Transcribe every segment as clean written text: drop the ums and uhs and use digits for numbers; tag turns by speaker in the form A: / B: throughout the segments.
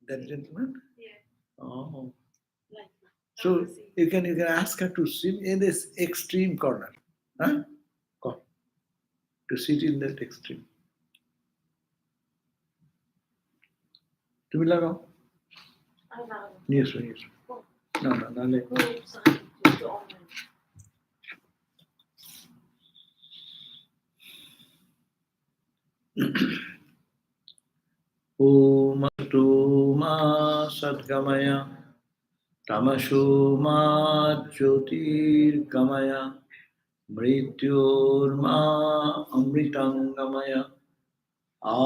A: That gentleman?
B: Yeah.
A: Oh.
B: Like
A: So you can ask her to sit in this extreme corner. Huh? Go. To sit in that extreme. তুমি লাগাও
B: I love
A: নিয়ে এসো নিয়ে এসো না না নাহলে ওম অস্তু মা সদ্গময় তামসো মা জ্যোতির্গময় মৃত্যুর্মা অমৃতঙ্গময়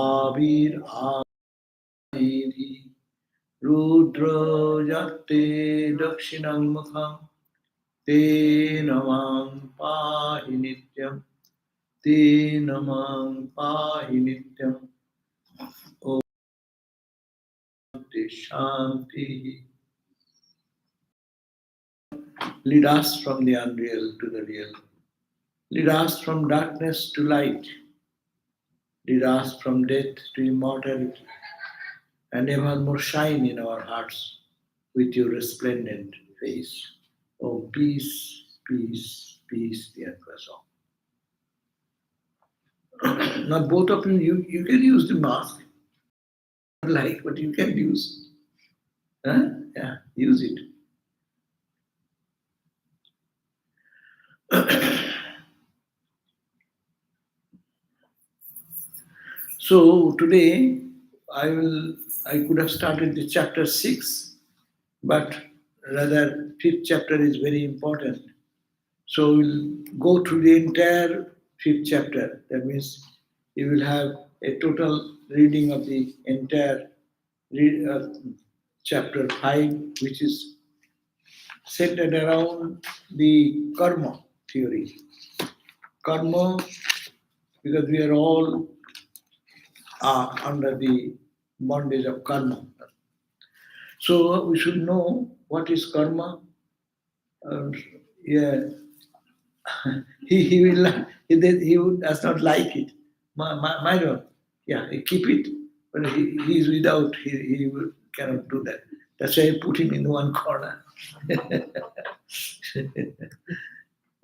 A: আবির আবিধি রুদ্র যাতে দক্ষিণং মুখম তে নমাং পাহি নিত্যম তে নমাং পাহি নিত্যম ॐ Shanti. Lead us from the unreal to the real. Lead us from darkness to light. Lead us from death to immortality. And evermore shine in our hearts with your resplendent face. Oh, peace, peace, peace, dear Prasad. Now, both of you can use the mask. Like, but you can use. Huh? Yeah, use it. So today I could have started the chapter 6, but rather fifth chapter is very important. So we'll go through the entire fifth chapter. That means you will have a total reading of the entire chapter 5, which is centered around the karma theory. Karma, because we are all under the bondage of karma. So we should know what is karma. Yeah, he will he does not like it. My God, yeah, he keep it, but he is without. He cannot do that. That's why I put him in one corner.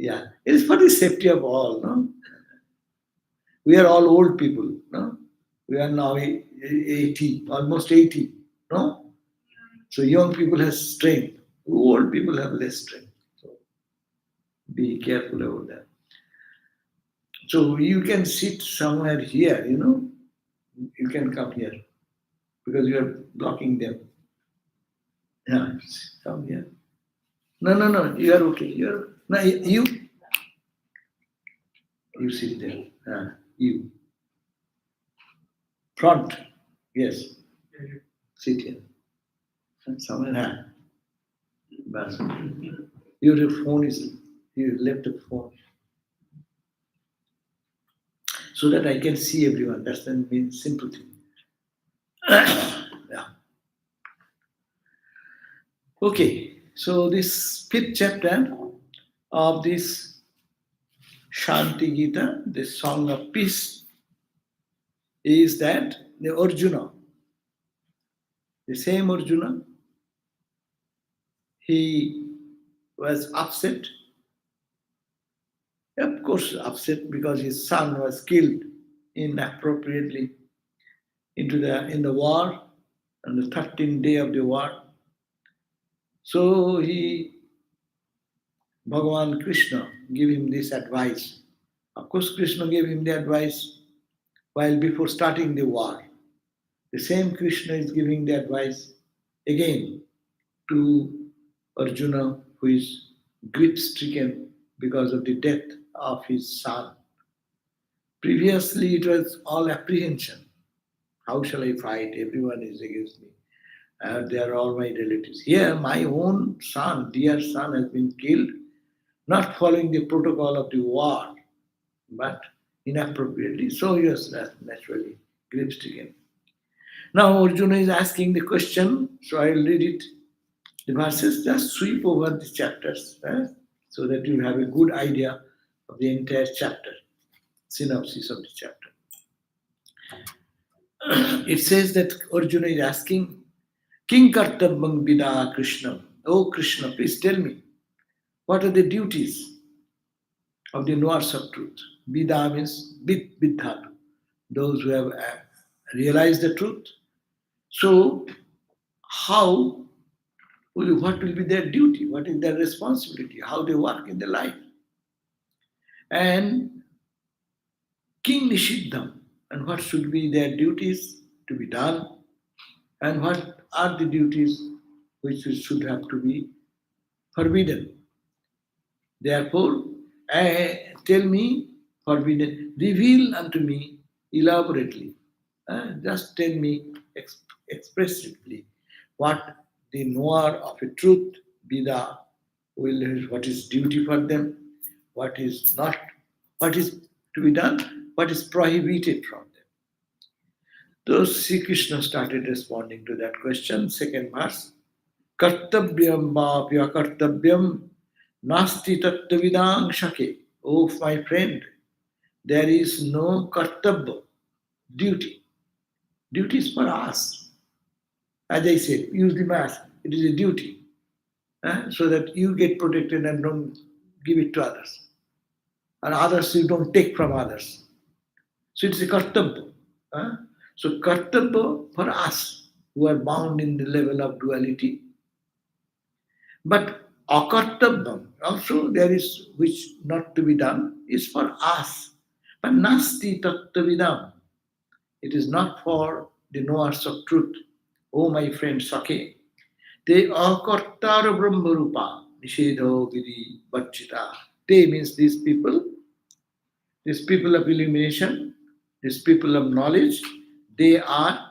A: Yeah, it is for the safety of all. No, we are all old people. No, we are now 80, almost 80. No, so young people have strength. Old people have less strength. So be careful about that. So you can sit somewhere here, you can come here because you are blocking them. Yeah, come here. No, you are okay. No, you sit there. You front, yes, sit here. Somewhere. But your phone is you left the phone. So that I can see everyone. That's the main simple thing. Yeah. Okay, so this fifth chapter of this Shanti Gita, this song of peace, is that the Arjuna, the same Arjuna, he was upset. Of course, upset because his son was killed inappropriately in the war, on the 13th day of the war. So Bhagavan Krishna gave him this advice. Of course, Krishna gave him the advice while before starting the war. The same Krishna is giving the advice again to Arjuna, who is grief-stricken because of the death of his son. Previously, it was all apprehension. How shall I fight? Everyone is against me. They are all my relatives. Here, my own son, dear son, has been killed, not following the protocol of the war, but inappropriately. So he was naturally grief-stricken. Now Arjuna is asking the question, so I'll read it. The verses just sweep over the chapters, so that you have a good idea of the entire chapter, synopsis of the chapter. It says that Arjuna is asking, King Kartabang Vida Krishna. Oh Krishna, please tell me, what are the duties of the knowers of truth? Vida means Bidhatu, those who have realized the truth. So, how what will be their duty? What is their responsibility? How they work in their life? And King Nishiddham, and what should be their duties to be done, and what are the duties which should have to be forbidden. Therefore, tell me, forbidden, reveal unto me elaborately. Just tell me expressively what the knower of a truth, Vida, what is duty for them, what is not, what is to be done, what is prohibited from them. So Sri Krishna started responding to that question. Second verse. Kartavyam vapya kartavyam nasti tattvavidang shake. Oh, my friend, there is no kartabya, duty. Duty is for us. As I said, use the mask. It is a duty. So that you get protected and don't give it to others. And others you don't take from others. So it's a kartabya. So kartabya for us who are bound in the level of duality. But akartabam, also there is which not to be done, is for us. But nasti tattavidam, it is not for the knowers of truth. Oh my friend Sake, they akartara brahmarupa, nishedho vidi vachita. They means these people of illumination, these people of knowledge, they are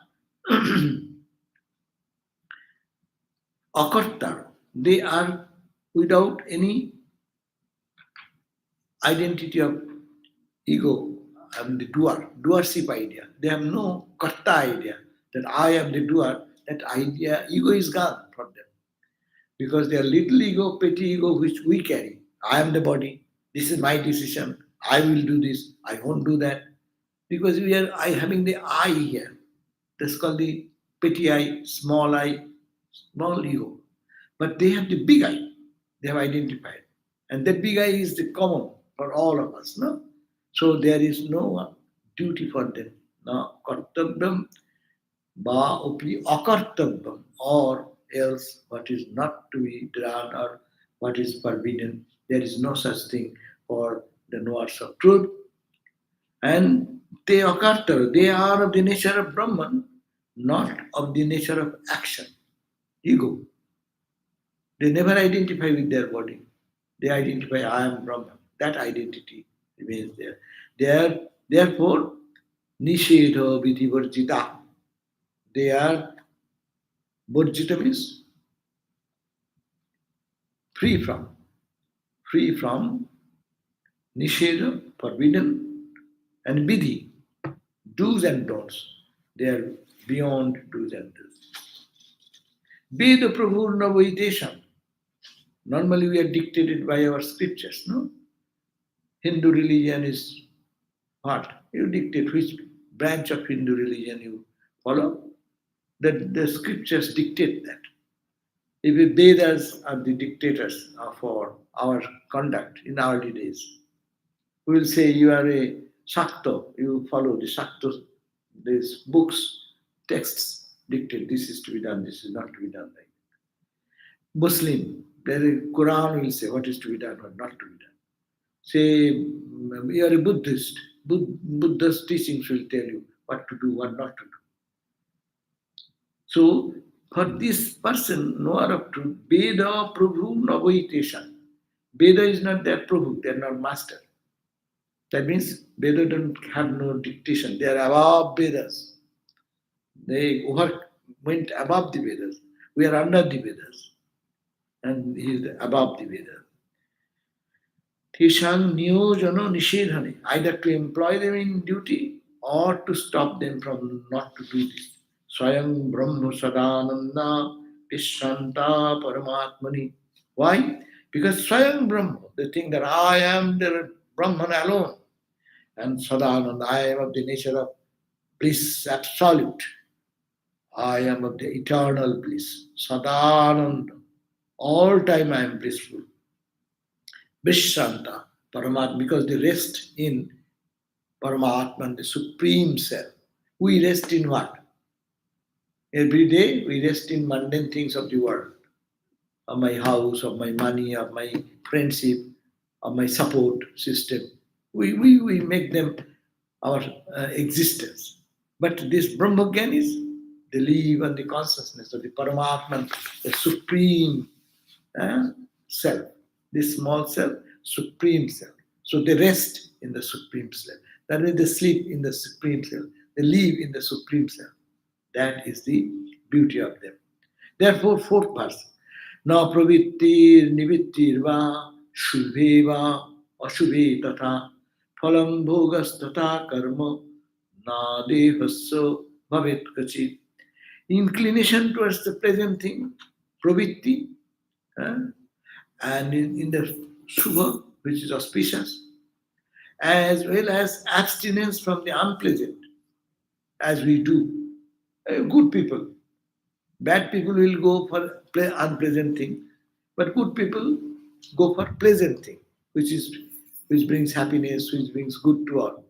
A: akartara. They are without any identity of ego. I am the doer, doership idea. They have no karta idea that I am the doer. That idea, ego is gone for them. Because their little ego, petty ego, which we carry. I am the body. This is my decision. I will do this. I won't do that. Because we are having the I here. That's called the petty I, small ego. But they have the big I. They have identified. And that big I is the common for all of us. No? So there is no duty for them. No, kartavyam ba upi akartavyam, or else what is not to be done or what is forbidden. There is no such thing for the knowers of truth. And they akarta, they are of the nature of Brahman, not of the nature of action, ego. They never identify with their body. They identify, I am Brahman. That identity remains there. Therefore, Nishedha Vidhi Varjita. They are, Varjita means free from Nishedha, forbidden, and Vidhi, do's and don'ts. They are beyond do's and don'ts. Veda Prabhurna Vaidesham. Normally we are dictated by our scriptures, no? Hindu religion is what? You dictate which branch of Hindu religion you follow. That the scriptures dictate that. If the Vedas are the dictators for our conduct in early days, we will say you are a Shakta, you follow the Shakta, these books, texts dictate this is to be done, this is not to be done. Like Muslim, the Quran will say what is to be done, what not to be done. Say you are a Buddhist, Buddha's teachings will tell you what to do, what not to do. So, for this person, knower of truth, Veda Prabhu Navaiteshan. Veda is not their Prabhu, they are not master. That means Veda don't have no dictation, they are above Vedas. They went above the Vedas. We are under the Vedas. And he is above the Vedas. Tishang Niyojano Nishedhane, either to employ them in duty or to stop them from not to do this. Swayam Brahma Sadananda Vishanta Paramatmani. Why? Because Swayam Brahma, the thing that I am the Brahman alone, and Sadananda, I am of the nature of bliss absolute. I am of the eternal bliss. Sadananda. All time I am blissful. Vishranta, Paramatma, because they rest in Paramatman, the Supreme Self. We rest in what? Every day we rest in mundane things of the world, of my house, of my money, of my friendship, of my support system. We make them our existence. But this Brahmagyanis, they live on the consciousness of the Paramatman, the Supreme uh, Self, this small self, Supreme Self. So they rest in the Supreme Self. That means they sleep in the Supreme Self. They live in the Supreme Self. That is the beauty of them. Therefore, fourth verse. Na pravittir nivittir va shubhe va ashubhe tata phalam bhogas tata karma na devasya bhavet kachit. Inclination towards the present thing, pravitti, uh, and in the Shubha, which is auspicious, as well as abstinence from the unpleasant, as we do. Good people. Bad people will go for unpleasant thing, but good people go for pleasant thing, which brings happiness, which brings good to all.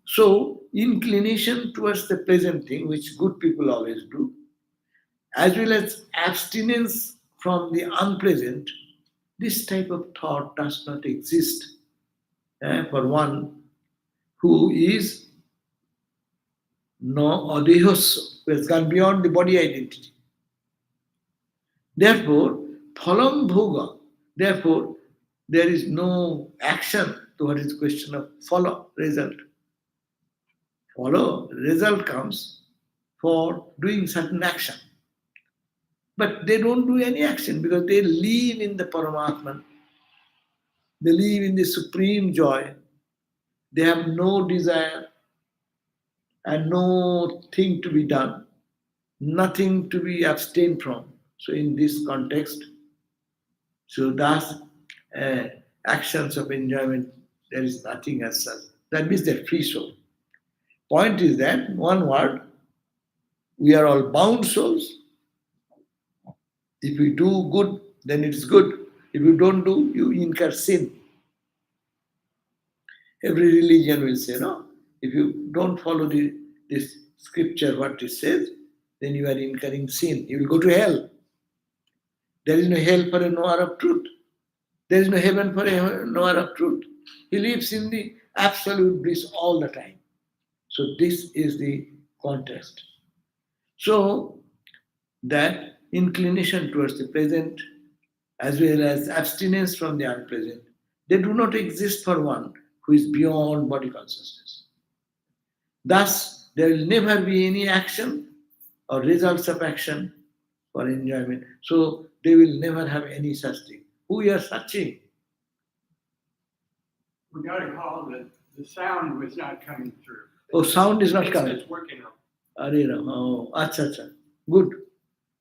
A: So inclination towards the pleasant thing, which good people always do, as well as abstinence from the unpleasant, this type of thought does not exist for one who is no adehos, who has gone beyond the body identity. Therefore, phalam bhoga, therefore, there is no action to what is the question of follow, result. Follow, result comes for doing certain action. But they don't do any action because they live in the Paramatman, they live in the supreme joy, they have no desire and no thing to be done, nothing to be abstained from. So, in this context, so thus uh, actions of enjoyment, there is nothing as such. That means they're free soul. Point is that, one word, we are all bound souls. If you do good, then it is good. If you don't do, you incur sin. Every religion will say, no, if you don't follow this scripture, what it says, then you are incurring sin. You will go to hell. There is no hell for a knower of truth. There is no heaven for a knower of truth. He lives in the absolute bliss all the time. So this is the contrast. So that inclination towards the present as well as abstinence from the unpleasant, they do not exist for one who is beyond body consciousness. Thus, there will never be any action or results of action for enjoyment. So they will never have any such thing. Who you are searching?
C: We got a call that the sound was not coming through.
A: Oh, sound is not
C: It's-
A: coming.
C: It's working now.
A: Are Ram. Oh, acha, acha. Good.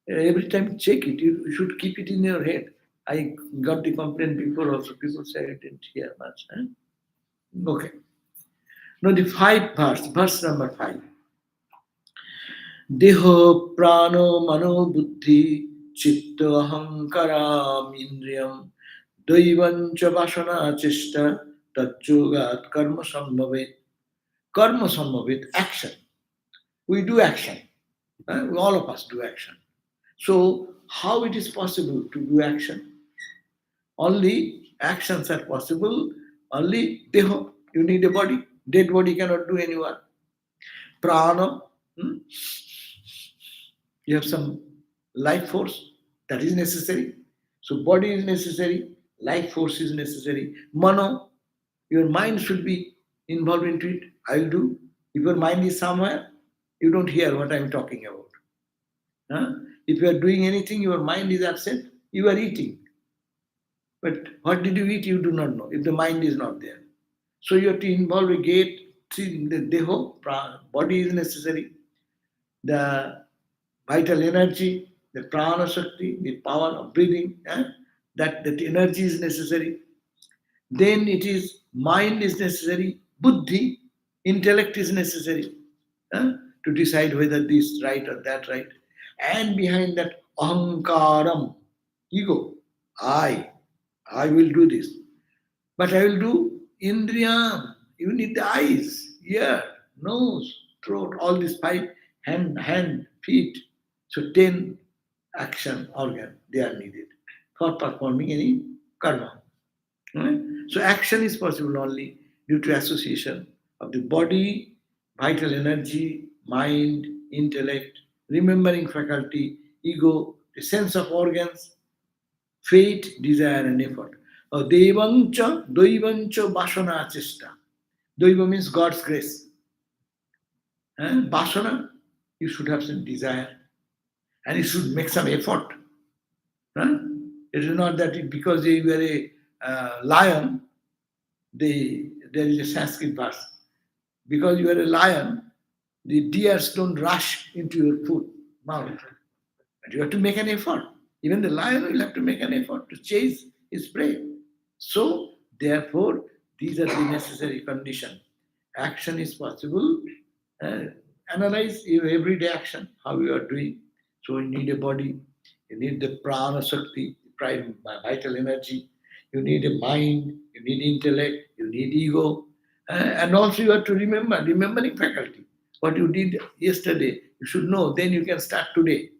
A: Every time check it. You should keep it in your head. I got the complaint before also. People say I didn't hear much. Okay. Now the verse number 5. Deho prano mano buddhi chitta ahankaram indriyam daivan cha vasana chesta tatyogat karma sambhavet. Karma sambhavet, action. We do action. All of us do action. So, how it is possible to do action? Only actions are possible, only deho. You need a body. Dead body cannot do any work. Prana, you have some life force that is necessary. So, body is necessary, life force is necessary. Mano, your mind should be involved into it. I'll do. If your mind is somewhere, you don't hear what I'm talking about. Huh? If you are doing anything, your mind is absent, you are eating. But what did you eat, you do not know if the mind is not there. So you have to involve a gate, see, the deho, body is necessary, the vital energy, the prana shakti, the power of breathing, that energy is necessary. Then it is mind is necessary, buddhi, intellect is necessary. to decide whether this right or that right. And behind that ahankaram, ego, I will do this. But I will do indriyam. You need the eyes, ear, nose, throat, all these five, hand, feet. So 10 action organ they are needed for performing any karma. Right? So action is possible only due to association of the body, vital energy, mind, intellect, remembering faculty, ego, the sense of organs, fate, desire, and effort. Devancha, doivancha, vasana, chesta. Doiva means God's grace. Vasana, you should have some desire and you should make some effort. Huh? It is not that because you were a lion, there is a Sanskrit verse. Because you are a lion, the deers don't rush into your food mouth. But you have to make an effort. Even the lion will have to make an effort to chase his prey. So, therefore, these are the necessary conditions. Action is possible. Analyze your everyday action, how you are doing. So, you need a body, you need the prana shakti, vital energy, you need a mind, you need intellect, you need ego, and also you have to remembering faculty. What you did yesterday, you should know, then you can start today.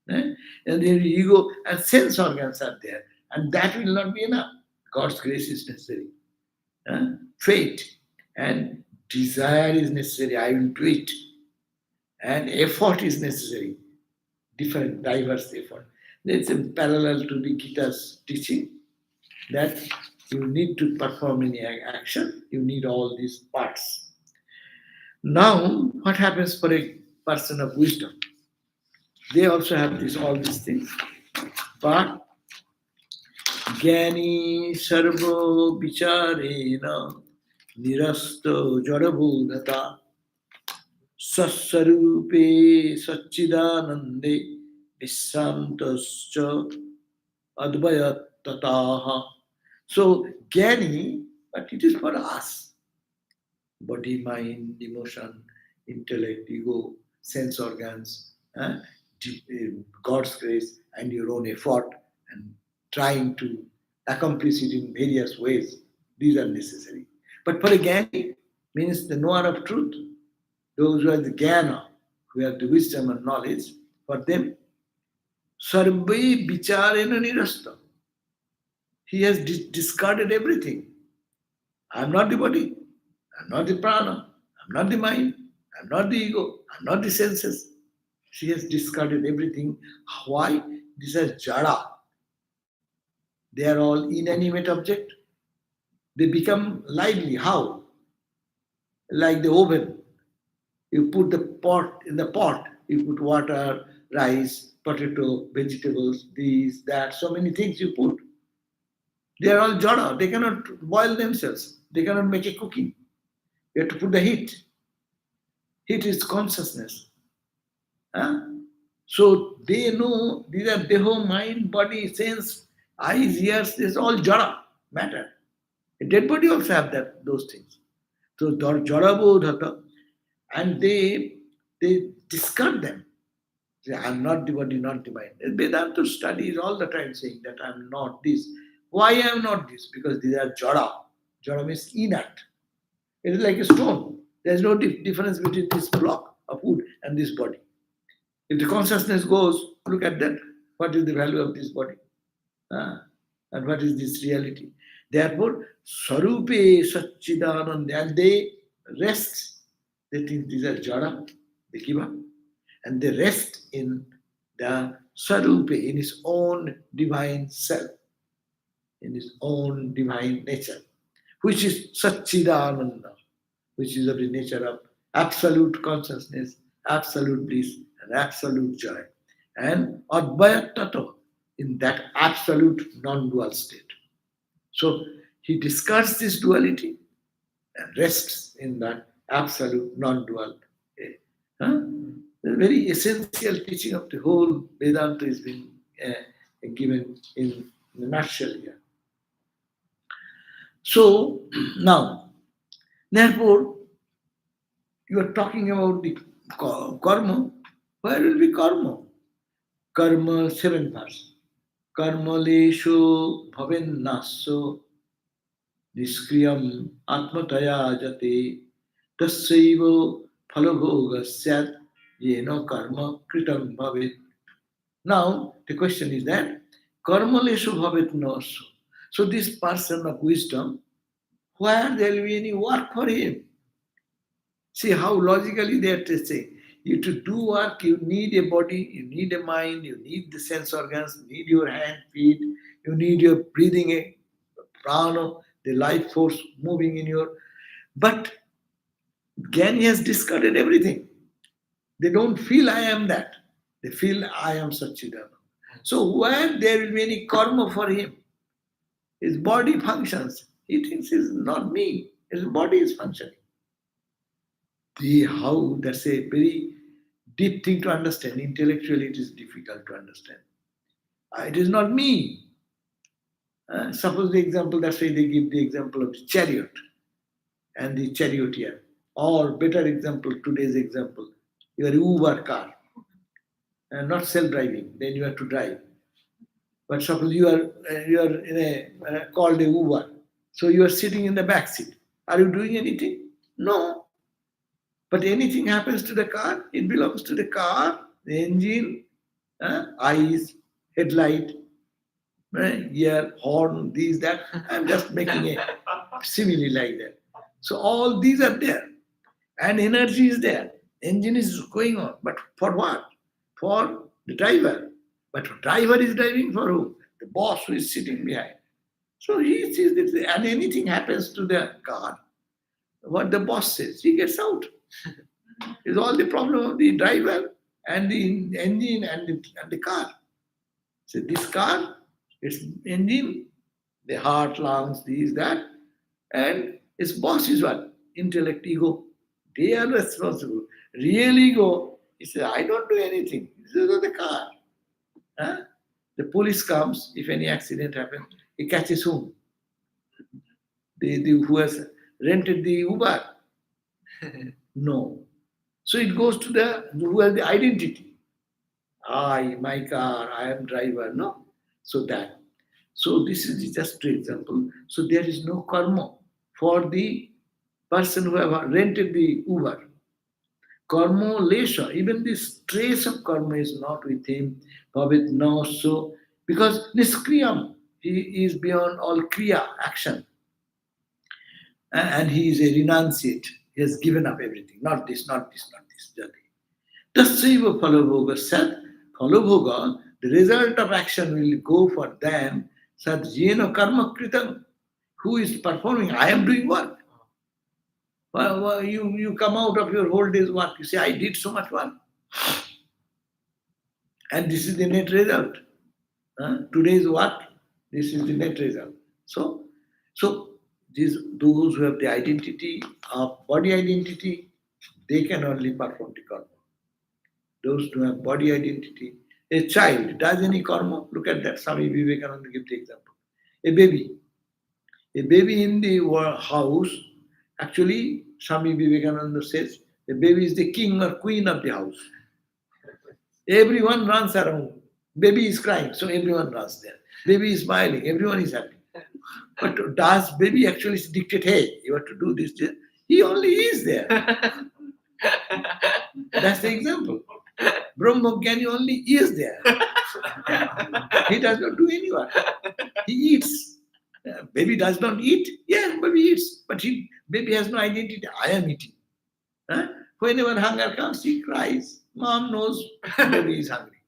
A: And then ego and sense organs are there, and that will not be enough. God's grace is necessary. Faith and desire is necessary. I will do it. And effort is necessary. Different, diverse effort. It's a parallel to the Gita's teaching that you need to perform any action, you need all these parts. Now, what happens for a person of wisdom? They also have all these things. But Jnani Sarvo Vicharena Nirasto Jadabhudata Sassarupe Satchidanande Visrantascha Advayatataha. So, Jnani, but it is for us. Body, mind, emotion, intellect, ego, sense organs, God's grace, and your own effort, and trying to accomplish it in various ways. These are necessary. But for a Jnani, means the knower of truth, those who have the Jnana, who have the wisdom and knowledge, for them, Sarve Vicharena Nirasta. He has discarded everything. I'm not the body, I'm not the prana, I'm not the mind, I'm not the ego, I'm not the senses. She has discarded everything. Why? These are jada. They are all inanimate object. They become lively. How? Like the oven. You put the pot in the pot, you put water, rice, potato, vegetables, these, that, so many things you put. They are all jada. They cannot boil themselves. They cannot make a cooking. You have to put the heat. Heat is consciousness. Huh? So they know these are deho, mind, body, sense, eyes, ears, this is all jada, matter. A dead body also have those things. So jada bodhata, and they discard them. Say, I'm not the body, not the mind. Vedanta studies all the time saying that I'm not this. Why I'm not this? Because these are jada. Jada means inert. It is like a stone. There's no difference between this block of wood and this body. If the consciousness goes, look at that. What is the value of this body? And what is this reality? Therefore, Sarupe Satchidananda, and they rest. They think these are jada, they give up. And they rest in the Sarupe, in his own divine self, in his own divine nature, which is Satchidananda, which is of the nature of absolute consciousness, absolute bliss, and absolute joy. And Advaya Tato, in that absolute non-dual state. So he discards this duality and rests in that absolute non-dual. The very essential teaching of the whole Vedanta is being given in a nutshell here. So now, therefore, you are talking about the karma. Where will be karma? Karma, seventh verse. Karmaleshu bhavennasso niskriyam atmataya jate tassaivo phalabhogasyat yena karma kritam bhavet. Now, the question is that karmaleshu bhavetnasso. So this person of wisdom, where there will be any work for him? See how logically they are to say. You to do work, you need a body, you need a mind, you need the sense organs, you need your hand, feet, you need your breathing, prana, the life force moving in your. But Jnani has discarded everything. They don't feel I am that. They feel I am Satchidana. So where there will be any karma for him, his body functions. He thinks it's not me. His body is functioning. See how that's a very deep thing to understand. Intellectually, it is difficult to understand. It is not me. Suppose the example, that's why they give the example of the chariot and the charioteer. Or better example, today's example, your Uber car, and not self-driving. Then you have to drive. But suppose you are in a called a Uber, so you are sitting in the back seat. Are you doing anything? No. But anything happens to the car, it belongs to the car, the engine, eyes, headlight, ear, horn, these, that. I'm just making a simile like that. So all these are there. And energy is there. Engine is going on. But for what? For the driver. But driver is driving for who? The boss who is sitting behind. So he sees this, and anything happens to the car, what the boss says, he gets out. It's all the problem of the driver and the engine and the car. So this car, its engine, the heart, lungs, this, that, and its boss is what? Intellect, ego. They are responsible. Real ego, he says, I don't do anything. This is the car. Huh? The police comes, if any accident happens, he catches whom? The who has rented the Uber? No. So it goes to the who has the identity. I, my car, I am driver. No. So that. So this is just an example. So there is no karma for the person who have rented the Uber. Karma lesha, even this trace of karma is not with him. Bhavit no so because niskriyam, he is beyond all kriya, action. And he is a renunciate. He has given up everything. Not this, not this, not this. Tassaiva phalabhoga sat. Phalabhoga, the result of action will go for them. Sat jena karma kritam. Who is performing? I am doing work. Well, you come out of your whole day's work. You say, I did so much work. And this is the net result. Today's work, this is the net result. So those who have the identity of body identity, they can only perform the karma. Those who have body identity, a child does any karma, look at that. Swami Vivekananda gives the example. A baby in the house, actually, Swami Vivekananda says, the baby is the king or queen of the house. Everyone runs around. Baby is crying, so everyone runs there. Baby is smiling, everyone is happy. But does baby actually dictate, hey, you have to do this? He only is there. That's the example. Brahmajnani only is there. He does not do any work. He eats. Baby does not eat. Yes, baby eats. But baby has no identity. I am eating. Whenever hunger comes, he cries. Mom knows baby is hungry.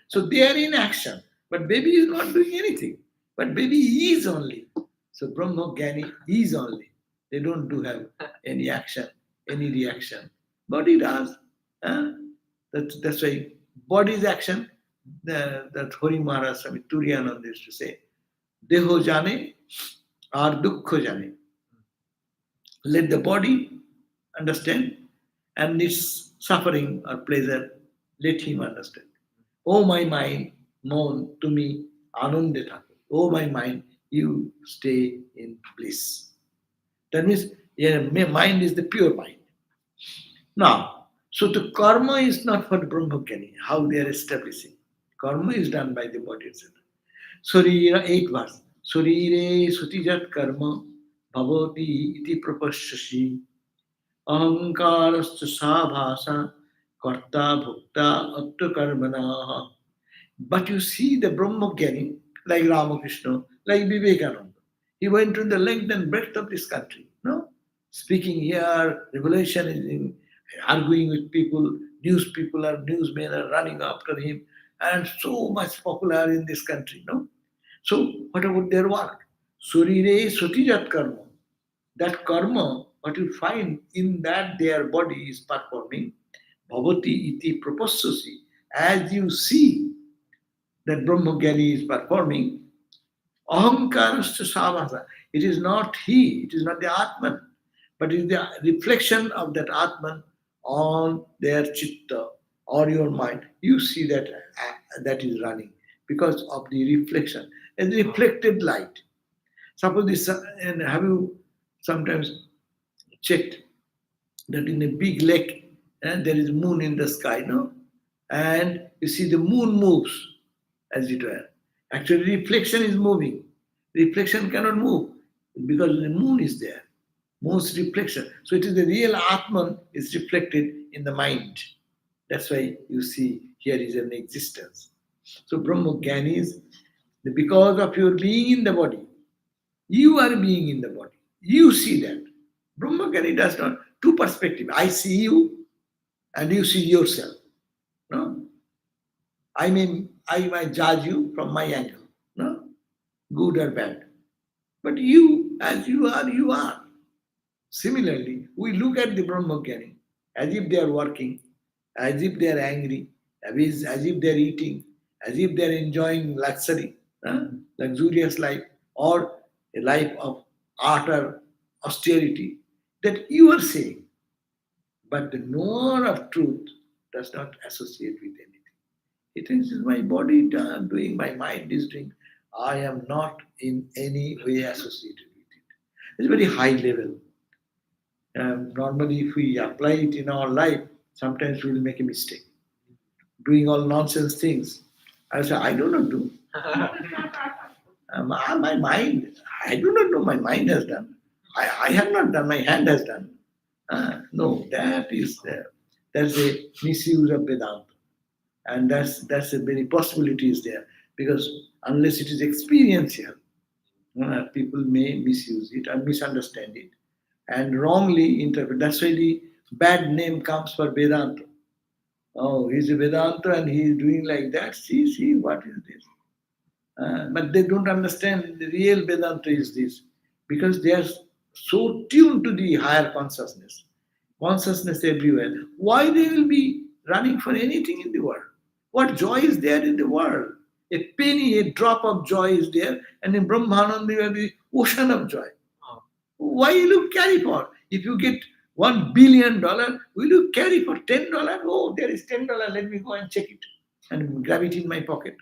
A: So they are in action. But baby is not doing anything. But baby is only. So Brahmajnani is only. They don't have any action, any reaction. Body does. That's why body's action, that Hori Maharaj Swami Turiyananda used to say, Deho jane or dukkha jane. Let the body understand and its suffering or pleasure, let him understand. Oh my mind, moan to me, anande thako. Oh my mind, you stay in bliss. That means mind is the pure mind. Now, So the karma is not for the Brahmajnani, how they are establishing. Karma is done by the body itself. Sarira, 8th verse. Sarire sutijat karma bhavati iti prapasyashi ahankarascha sabhasa karta bhukta atta karmana. But you see the Brahmajnani, like Ramakrishna, like Vivekananda. He went to the length and breadth of this country. No? Speaking here, revelation is in, arguing with people, newsmen are running after him, and so much popular in this country. No? So what about their work? Surire Sutijat karma. That karma, what you find in that their body is performing, bhavati iti prapasyasi. As you see that Brahmajnani is performing, ahankarascha savasa. It is not he, it is not the Atman, but it is the reflection of that Atman on their chitta or your mind. You see that that is running because of the reflection. And reflected light. Suppose this, and have you sometimes checked that in a big lake and there is moon in the sky, no? And you see the moon moves, as it were. Actually, reflection is moving. Reflection cannot move because the moon is there. Moon's reflection. So it is the real Atman is reflected in the mind. That's why you see here is an existence. So Brahmajnani is because of your being in the body, you are being in the body. You see that. Brahmajnani does not. Two perspectives. I see you and you see yourself. No? I might judge you from my angle. No? Good or bad. But you, as you are, you are. Similarly, we look at the Brahmajnani as if they are working, as if they are angry, as if they are eating, as if they are enjoying luxury, luxurious life, or a life of utter austerity, that you are saying. But the knower of truth does not associate with anything. He thinks it's my body doing, my mind is doing. I am not in any way associated with it. It's very high level. Normally, if we apply it in our life, sometimes we will make a mistake. Doing all nonsense things. I say, I do not do. My mind, I do not know my mind has done. I have not done, my hand has done. No, that's a misuse of Vedanta. And that's a very possibility is there. Because unless it is experiential, people may misuse it and misunderstand it and wrongly interpret. That's why the bad name comes for Vedanta. Oh, he's a Vedanta and he is doing like that. See, what is this? But they don't understand the real Vedanta is this because they are so tuned to the higher consciousness everywhere. Why they will be running for anything in the world? What joy is there in the world? A penny, a drop of joy is there, and in Brahmananda you have the ocean of joy. Why will you carry for? If you get $1 billion, will you carry for $10? Oh, there is $10. Let me go and check it and grab it in my pocket.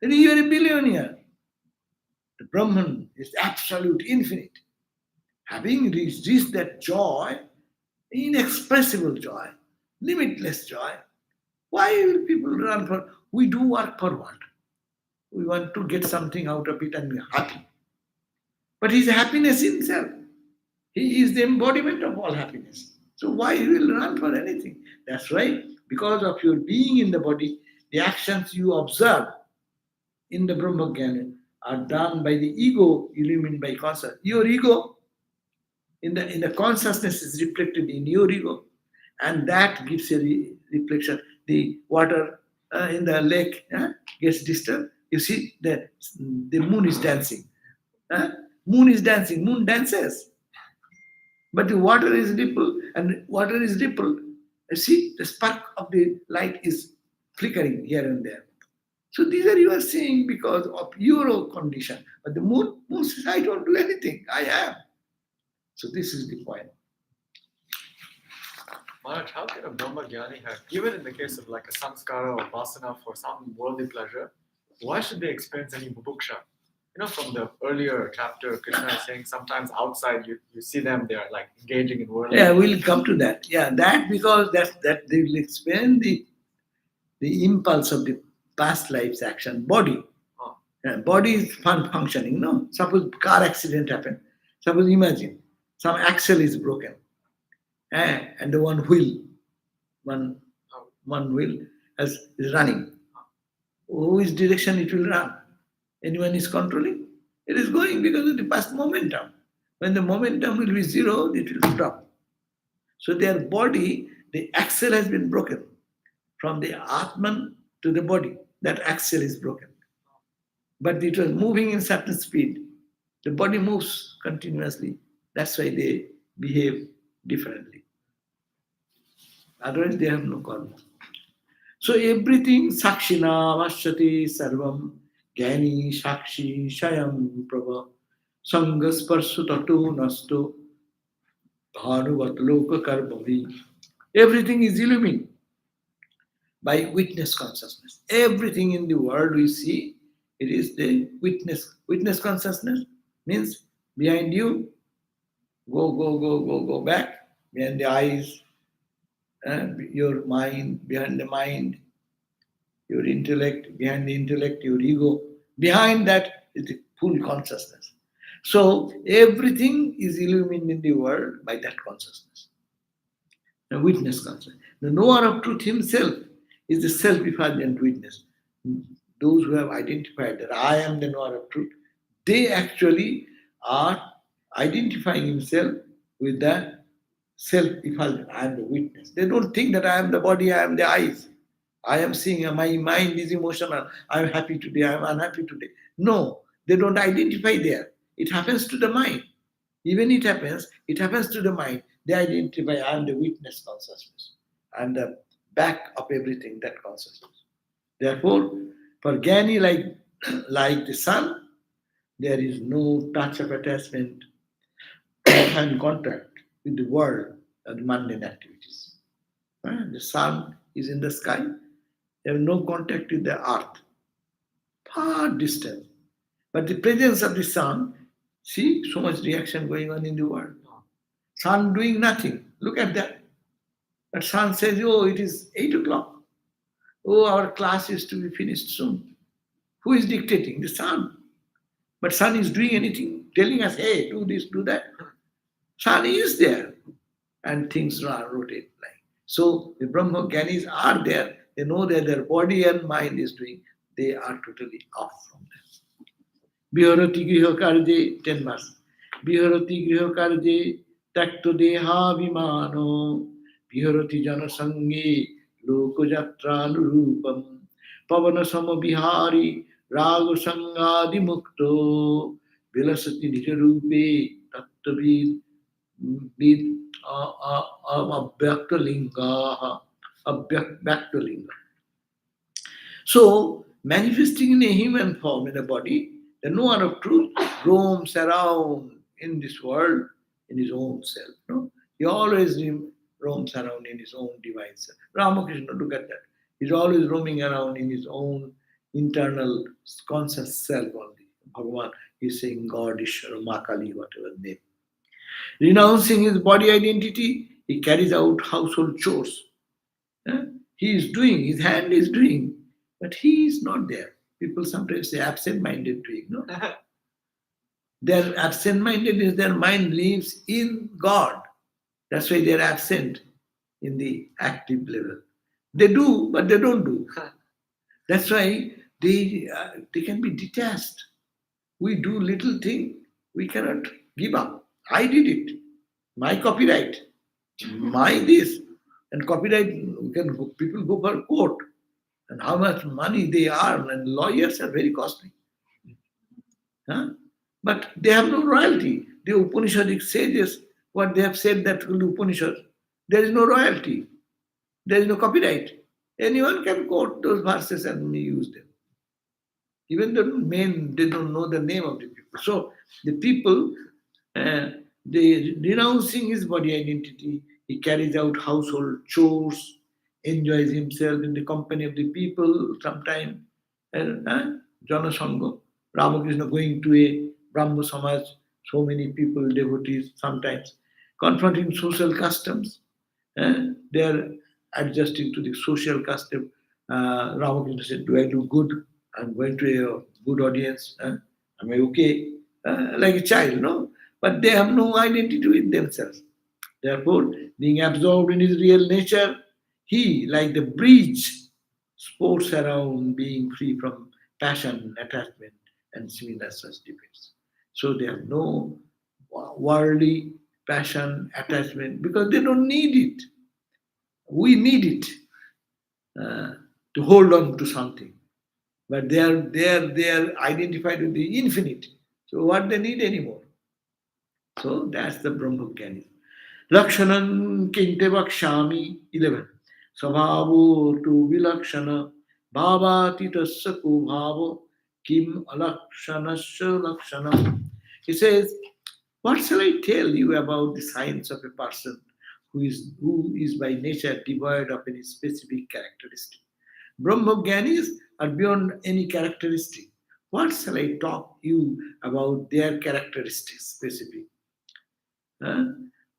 A: Then you are a billionaire. The Brahman is absolute, infinite. Having reached that joy, inexpressible joy, limitless joy, why will people run for? We do work for what? We want to get something out of it and be happy. But his happiness himself. He is the embodiment of all happiness. So why he will run for anything? That's why, because of your being in the body, the actions you observe in the Brahmajnana are done by the ego illumined by consciousness. Your ego, in the consciousness is reflected in your ego, and that gives a reflection. The water in the lake gets disturbed. You see, the moon is dancing. Moon is dancing. Moon dances. But the water is ripple, and water is ripple. You see, the spark of the light is flickering here and there. So these are you are saying because of your condition. But the moon says, I don't do anything. I am. So this is the point.
D: Maharaj, how can a Brahmajnani have, even in the case of like a samskara or vasana for some worldly pleasure, why should they experience any bubuksha? from the earlier chapter, Krishna is saying sometimes outside you see them, they are like engaging in worldly.
A: Yeah, we'll come to that. Yeah, that because that they will explain the impulse of the past life's action, body.
D: Oh.
A: Body is functioning, no? Suppose car accident happened. Suppose imagine some axle is broken, and the one one wheel is running. Which direction it will run? Anyone is controlling? It is going because of the past momentum. When the momentum will be zero, it will stop. So their body, the axle has been broken. From the Atman to the body, that axle is broken. But it was moving in certain speed. The body moves continuously. That's why they behave differently. Otherwise, they have no karma. So everything Sakshina Vashyati Sarvam Gyani Sakshi Shayam Prabha Sangasparsu Tatu Nasto Bhanuvat Loka Karmavi. Everything is illumined by witness consciousness. Everything in the world we see, it is the witness. Witness consciousness means behind you, go back, behind the eyes, your mind, behind the mind, your intellect, behind the intellect, your ego. Behind that is the full consciousness. So everything is illumined in the world by that consciousness. The witness consciousness. The knower of truth himself is the self-effulgent witness. Those who have identified that I am the knower of truth, they actually are identifying himself with the self-effulgent. I am the witness. They don't think that I am the body, I am the eyes. I am seeing, my mind is emotional. I am happy today, I am unhappy today. No, they don't identify there. It happens to the mind. Even it happens to the mind. They identify, I am the witness consciousness. I am the back of everything, that consciousness. Therefore, for Gyani, like the sun, there is no touch of attachment and contact with the world and mundane activities. The sun is in the sky, they have no contact with the earth, far distant. But the presence of the sun, see, so much reaction going on in the world. Sun doing nothing. Look at that. But sun says, oh, it is 8 o'clock. Oh, our class is to be finished soon. Who is dictating? The sun. But sun is doing anything, telling us, hey, do this, do that. Sun is there. And things rotate. So the Brahma Gyanis are there. They know that their body and mind is doing. They are totally off from that. Biharati griha karje, 10 verse. Biharati griha karje, takto deha vimano. Biharati jana sange, loko jatra nurupam. Pavana sama bihari, rago sangadi mukto. Vilasati nija rupe, tattavid, vid abhyaktalinga. Abhyaktalinga. So, manifesting in a human form, in a body, the knower of truth roams around in this world in his own self. No? He always roams around in his own divine self. Ramakrishna, look at that. He's always roaming around in his own internal conscious self only. Bhagavan is saying God, Ishvara, Makali, whatever name. Renouncing his body identity, he carries out household chores. He is doing, his hand is doing, but he is not there. People sometimes say absent-minded doing. No, they're absent-minded is their mind lives in God. That's why they're absent in the active level. They do, but they don't do. That's why they can be detached. We do little thing, we cannot give up. I did it. My copyright. My this. And copyright, people go for court. And how much money they earn, and lawyers are very costly. But they have no royalty. The Upanishadic sages, what they have said that will Upanishad, there is no royalty. There is no copyright. Anyone can quote those verses and use them. Even the men, they don't know the name of the people. So the people, they renouncing his body identity, he carries out household chores, enjoys himself in the company of the people sometime. Janasanga, Ramakrishna going to a Brahmo Samaj, so many people, devotees, sometimes confronting social customs. They are adjusting to the social custom. Ramakrishna said, "Do I do good? I'm going to a good audience. Am I okay?" Like a child, no? But they have no identity with themselves. Therefore, being absorbed in his real nature, he, like the breeze, sports around, being free from passion, attachment, and similar such defects. So they have no worldly passion, attachment, because they don't need it. We need it to hold on to something. But they are identified with the infinite. So what they need anymore? So that's the Brahmogyanism. Lakshanan kinte vakshami 11. Svabhavo tu vilakshana bhavaatitasya ko bhavo kim alakshanasya lakshanam. He says, what shall I tell you about the science of a person who is by nature devoid of any specific characteristic? Brahmogyanis are beyond any characteristic. What shall I talk you about their characteristics specific? uh,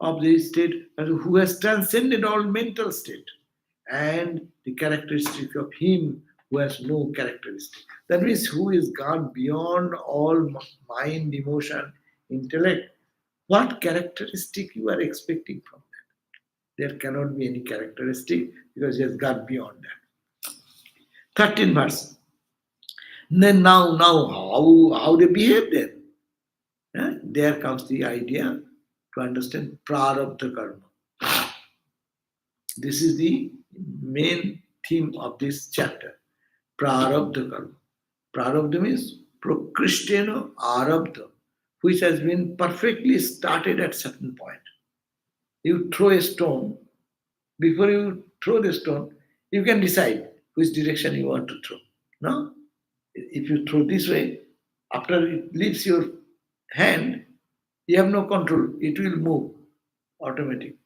A: of the state who has transcended all mental state and the characteristic of him who has no characteristic. That means who is gone beyond all mind, emotion, intellect. What characteristic you are expecting from that? There cannot be any characteristic because he has got beyond that. 13th verse. Then now how they behave then? There comes the idea to understand prarabdha karma. This is the main theme of this chapter. Prarabdha karma. Prarabdha means prokristena arabdha, which has been perfectly started at certain point. You throw a stone, before you throw the stone, you can decide which direction you want to throw. No? If you throw this way, after it leaves your hand, you have no control. It will move automatically.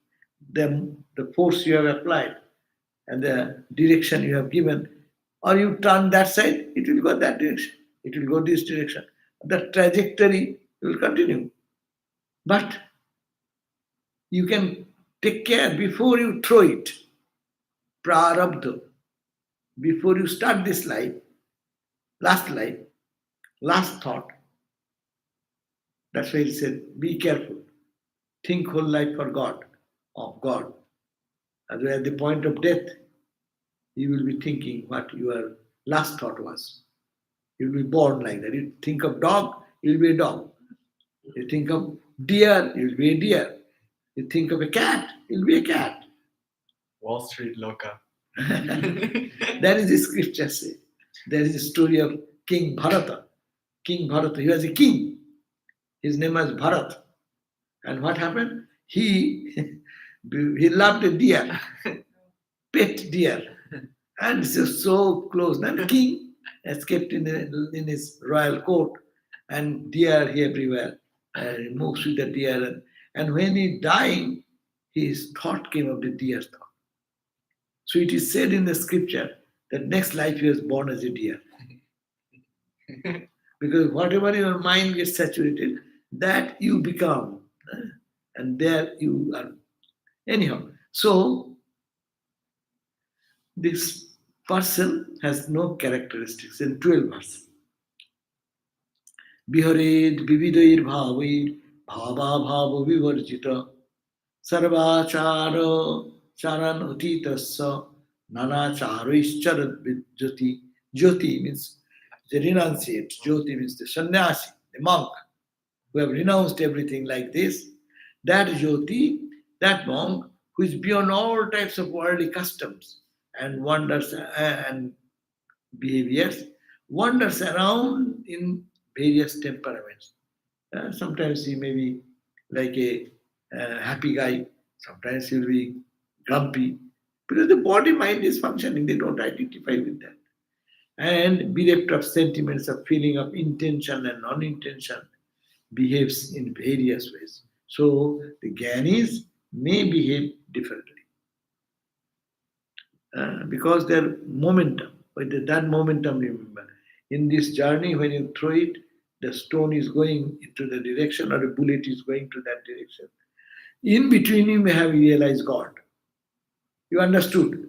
A: Then the force you have applied and the direction you have given, or you turn that side, it will go that direction. It will go this direction. The trajectory will continue. But you can take care before you throw it. Prarabdha. Before you start this life, last thought. That's why he said, be careful. Think whole life for God, of God. Otherwise, at the point of death, you will be thinking what your last thought was. You will be born like that. You think of dog, you will be a dog. You think of deer, you will be a deer. You think of a cat, you will be a cat.
D: Wall Street Loka.
A: That is the scripture say. There is a story of King Bharata. King Bharata, he was a king. His name was Bharat. And what happened? He loved a deer, pet deer. And this is so close. Then the king escaped in his royal court and deer everywhere. He moves with the deer. And when he dying, his thought came of the deer's thought. So it is said in the scripture that next life he was born as a deer. Because whatever your mind gets saturated, that you become. And there you are. Anyhow, so this person has no characteristics in 12 verse. Bihared vividair bhavair bhava bhava vivarjita sarvachara charan utitasya nanacharoischarat jyoti. Jyoti means the renunciate. Jyoti means the sannyasi, the monk who have renounced everything like this. That Jyoti, that monk who is beyond all types of worldly customs and wonders and behaviors, wanders around in various temperaments. Sometimes he may be like a happy guy, sometimes he'll be grumpy, because the body mind is functioning, they don't identify with that. And bereft of sentiments, of feeling of intention and non-intention, behaves in various ways. So the Gyanis may behave differently because their momentum, that momentum, remember, In this journey, when you throw it, the stone is going into the direction or a bullet is going to that direction. In between, you may have realized God. You understood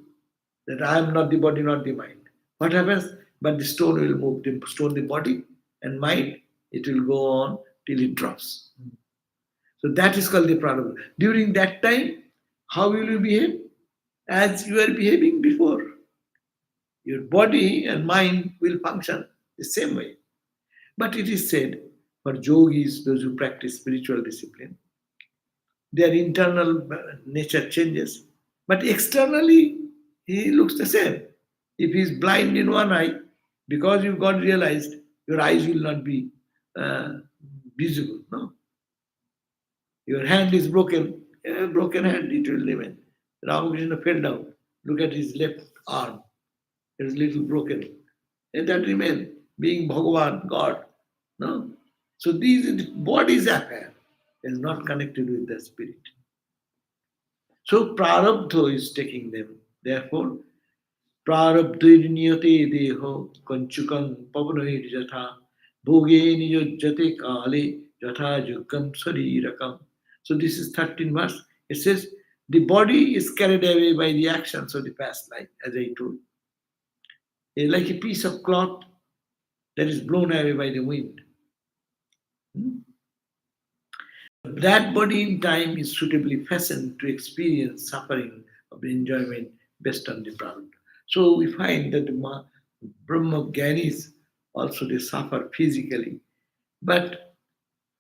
A: that I am not the body, not the mind. What happens? But the stone will move, the stone, the body and mind, it will go on till it drops. So that is called the prarabdha. During that time, how will you behave? As you are behaving before. Your body and mind will function the same way. But it is said for yogis, those who practice spiritual discipline, their internal nature changes, but externally he looks the same. If he is blind in one eye, because you got realized, your eyes will not be visible. No, your hand is broken, a broken hand it will remain. Ramakrishna fell down. Look at his left arm; it is little broken, and that remains being Bhagavan, God. No, so these the body's affair is not connected with the spirit. So prarabdha is taking them. Therefore, prarabdhirniyate deho kanchukan pavanoir jatha bhoge niyojjate kale jatha yugam sarirakam. So this is 13th verse. It says, the body is carried away by the actions of the past life, as I told. It's like a piece of cloth that is blown away by the wind. That body in time is suitably fashioned to experience suffering of enjoyment based on the prarabdha. So we find that the Brahma Gyanis also they suffer physically, but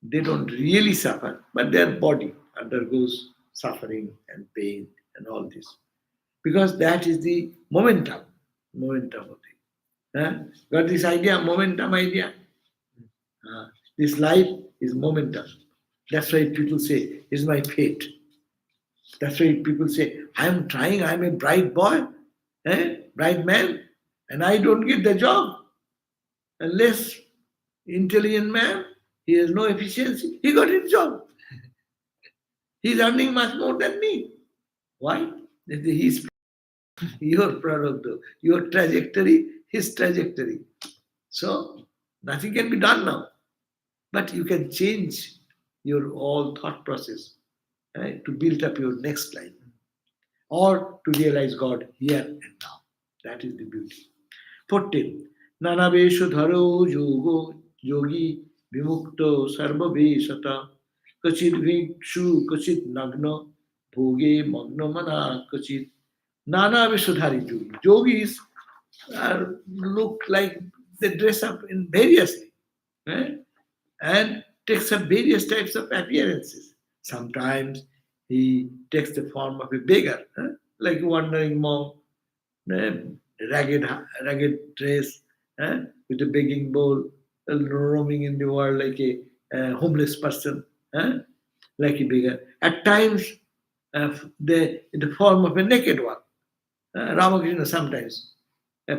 A: they don't really suffer, but their body undergoes suffering and pain and all this. Because that is the momentum of it. Got this idea, momentum idea? This life is momentum. That's why people say, it's my fate. That's why people say, I'm trying, I'm a bright boy, bright man, and I don't get the job. Unless intelligent man, he has no efficiency, he got his job. He's earning much more than me. Why? He's your prarabdha, your trajectory, his trajectory. So nothing can be done now. But you can change your all thought process to build up your next life or to realize God here and now. That is the beauty. 14. Nanaveshu dharo yogo yogi vimukto sarvaveshata kachit vikshu kachit nagna bhoge magna mana kachit. Nanaveshu dhari yogi. Yogis look like they dress up in variously. And takes up various types of appearances. Sometimes he takes the form of a beggar, like a wandering monk, ragged dress, with a begging bowl, roaming in the world like a homeless person, like a beggar. At times, in the form of a naked one. Ramakrishna sometimes,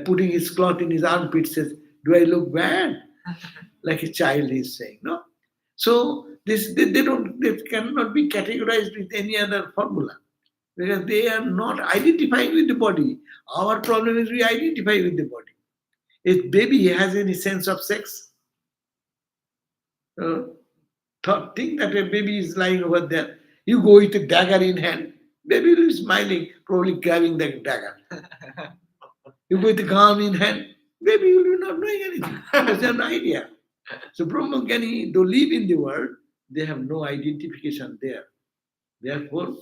A: putting his cloth in his armpit, says, "Do I look bad?" Like a child is saying, no? So they cannot be categorized with any other formula because they are not identifying with the body. Our problem is we identify with the body. If baby has any sense of sex, think that a baby is lying over there. You go with a dagger in hand, baby will be smiling, probably grabbing the dagger. You go with a gun in hand, baby will be not knowing anything. Because they have no idea. So Brahmajnani, though live in the world, they have no identification there. Therefore,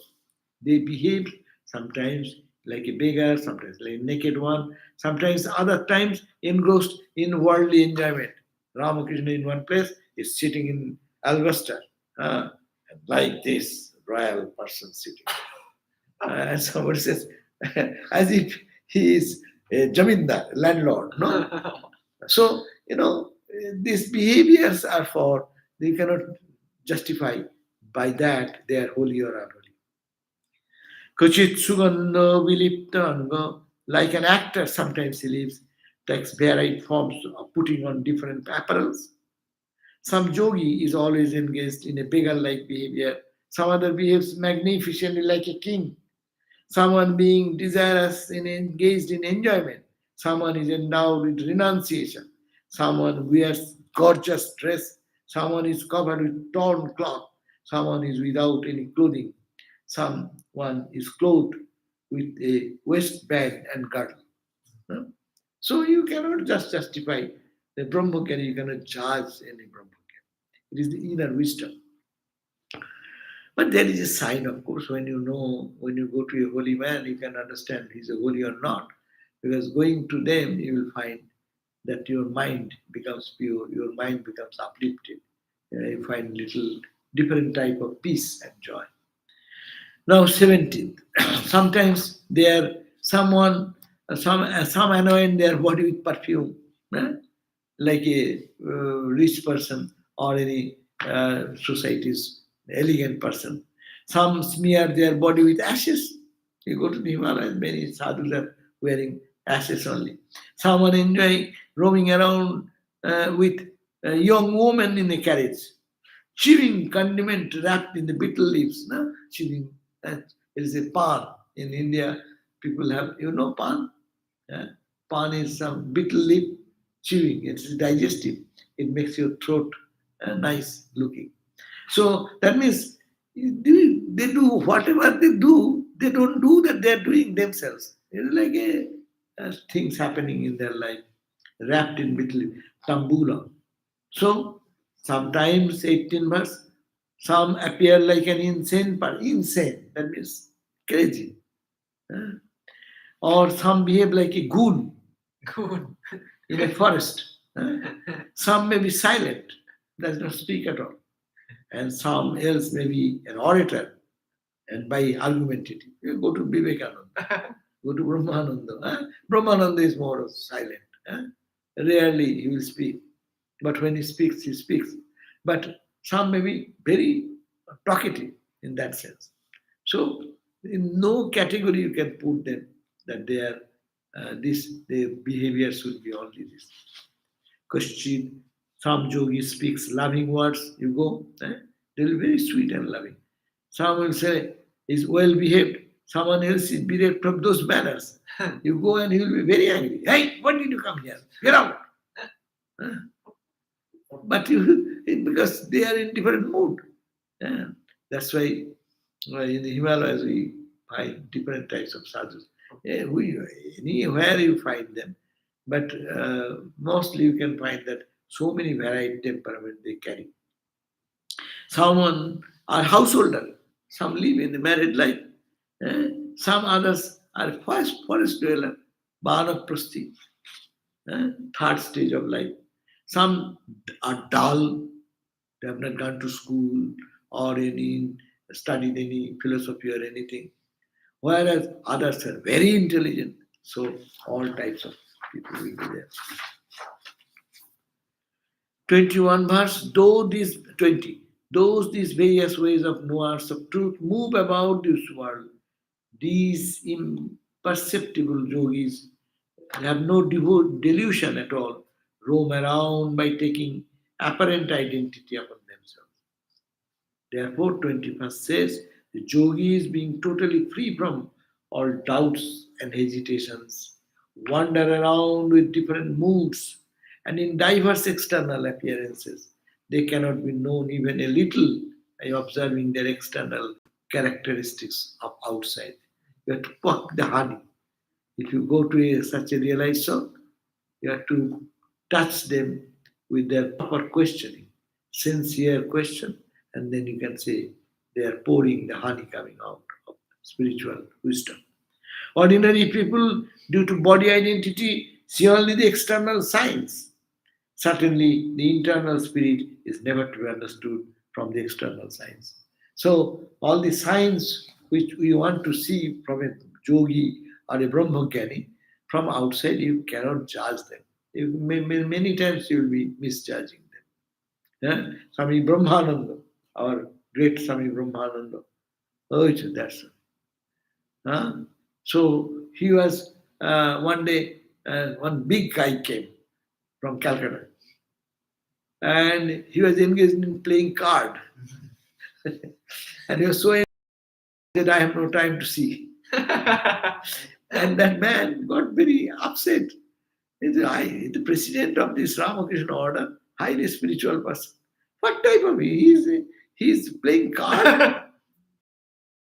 A: they behave sometimes like a beggar, sometimes like a naked one, sometimes other times engrossed in worldly enjoyment. Ramakrishna in one place is sitting in alabaster, and like this royal person sitting. And somebody says, as if he is a jamindar, landlord. No? So, these behaviors are for, they cannot justify by that they are holy or unholy. Kuchit sugandha vilipta anga, like an actor sometimes he lives, takes varied forms of putting on different apparels. Some yogi is always engaged in a beggar-like behavior. Some other behaves magnificently like a king. Someone being desirous and engaged in enjoyment. Someone is endowed with renunciation. someone wears gorgeous dress, someone is covered with torn cloth, someone is without any clothing, someone is clothed with a waistband and girdle. No? So you cannot just justify the Brahmagyan, you cannot judge any Brahmagyan. It is the inner wisdom. But there is a sign, of course, when you know, when you go to a holy man, you can understand he's a holy or not. Because going to them, you will find that your mind becomes pure, your mind becomes uplifted. You find little different type of peace and joy. Now, 17th. Sometimes they are some anoint their body with perfume, like a rich person or any society's elegant person. Some smear their body with ashes. You go to the Himalayas, many sadhus are wearing ashes only. Someone enjoying roaming around with a young woman in a carriage, chewing condiment wrapped in the betel leaves. No? Chewing. It is a pan. In India, people have, pan? Yeah? Pan is some betel leaf chewing. It's digestive. It makes your throat nice looking. So that means they do whatever they do, they don't do that, they're doing themselves. It's like things happening in their life, wrapped in betel leaf, tambula. So sometimes 18 verse, some appear like an insane, that means crazy. Or some behave like a ghoul
D: Good.
A: in a forest. Some may be silent, does not speak at all. And some else may be an orator and by argumentative. You go to Vivekananda, go to Brahmananda. Brahmananda is more of silent. Rarely he will speak. But when he speaks, he speaks. But some may be very talkative in that sense. So in no category you can put them that they are their behavior should be only this. Question: some yogi speaks loving words, you go, they will be very sweet and loving. Some will say is well behaved, someone else is bereft of those manners. You go and he will be very angry. Hey, what did you come here? Get out. But because they are in different mood. That's why in the Himalayas we find different types of sadhus. Anywhere you find them, but mostly you can find that so many varied temperament they carry. Someone are householder, some live in the married life, some others are forest dweller, Banaprasti, third stage of life. Some are dull, they have not gone to school or studied any philosophy or anything, whereas others are very intelligent. So all types of people will be there. 21 verse, these various ways of knowers of truth move about this world, these imperceptible yogis have no delusion at all, roam around by taking apparent identity upon themselves. Therefore, 21st says, the yogis being totally free from all doubts and hesitations, wander around with different moods and in diverse external appearances. They cannot be known even a little by observing their external characteristics of outside. You have to pluck the honey. If you go to such a realized soul, you have to touch them with their proper questioning, sincere question, and then you can say they are pouring the honey coming out of spiritual wisdom. Ordinary people, due to body identity, see only the external signs. Certainly, the internal spirit is never to be understood from the external signs. So, all the signs which we want to see from a yogi or a Brahmajnani, from outside you cannot judge them. Many times you will be misjudging them. Swami Brahmananda, our great Swami Brahmananda. Oh, that's so he was one day, one big guy came from Calcutta and he was engaged in playing card. And he was so angry that I have no time to see. And that man got very upset. The president of this Ramakrishna order, highly spiritual person. What type of he's playing card?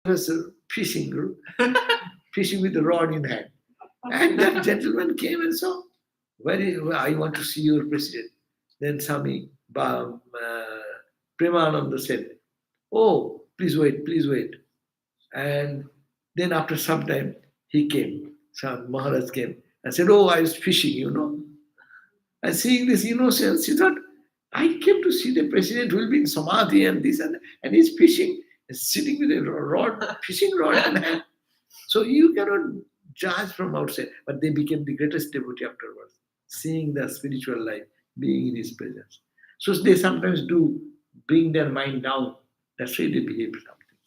A: Was a fishing group, fishing with a rod in hand. And that gentleman came and saw, I want to see your president. Then Swami Premananda said, oh, please wait, please wait. And then after some time, he came, some Maharaj came and said, oh, I was fishing. And seeing this innocence, he thought, I came to see the president who will be in Samadhi and this and he's fishing, sitting with a rod, fishing rod in hand. So you cannot judge from outside. But they became the greatest devotee afterwards, seeing the spiritual life, being in his presence. So they sometimes do bring their mind down. That's why they behave something.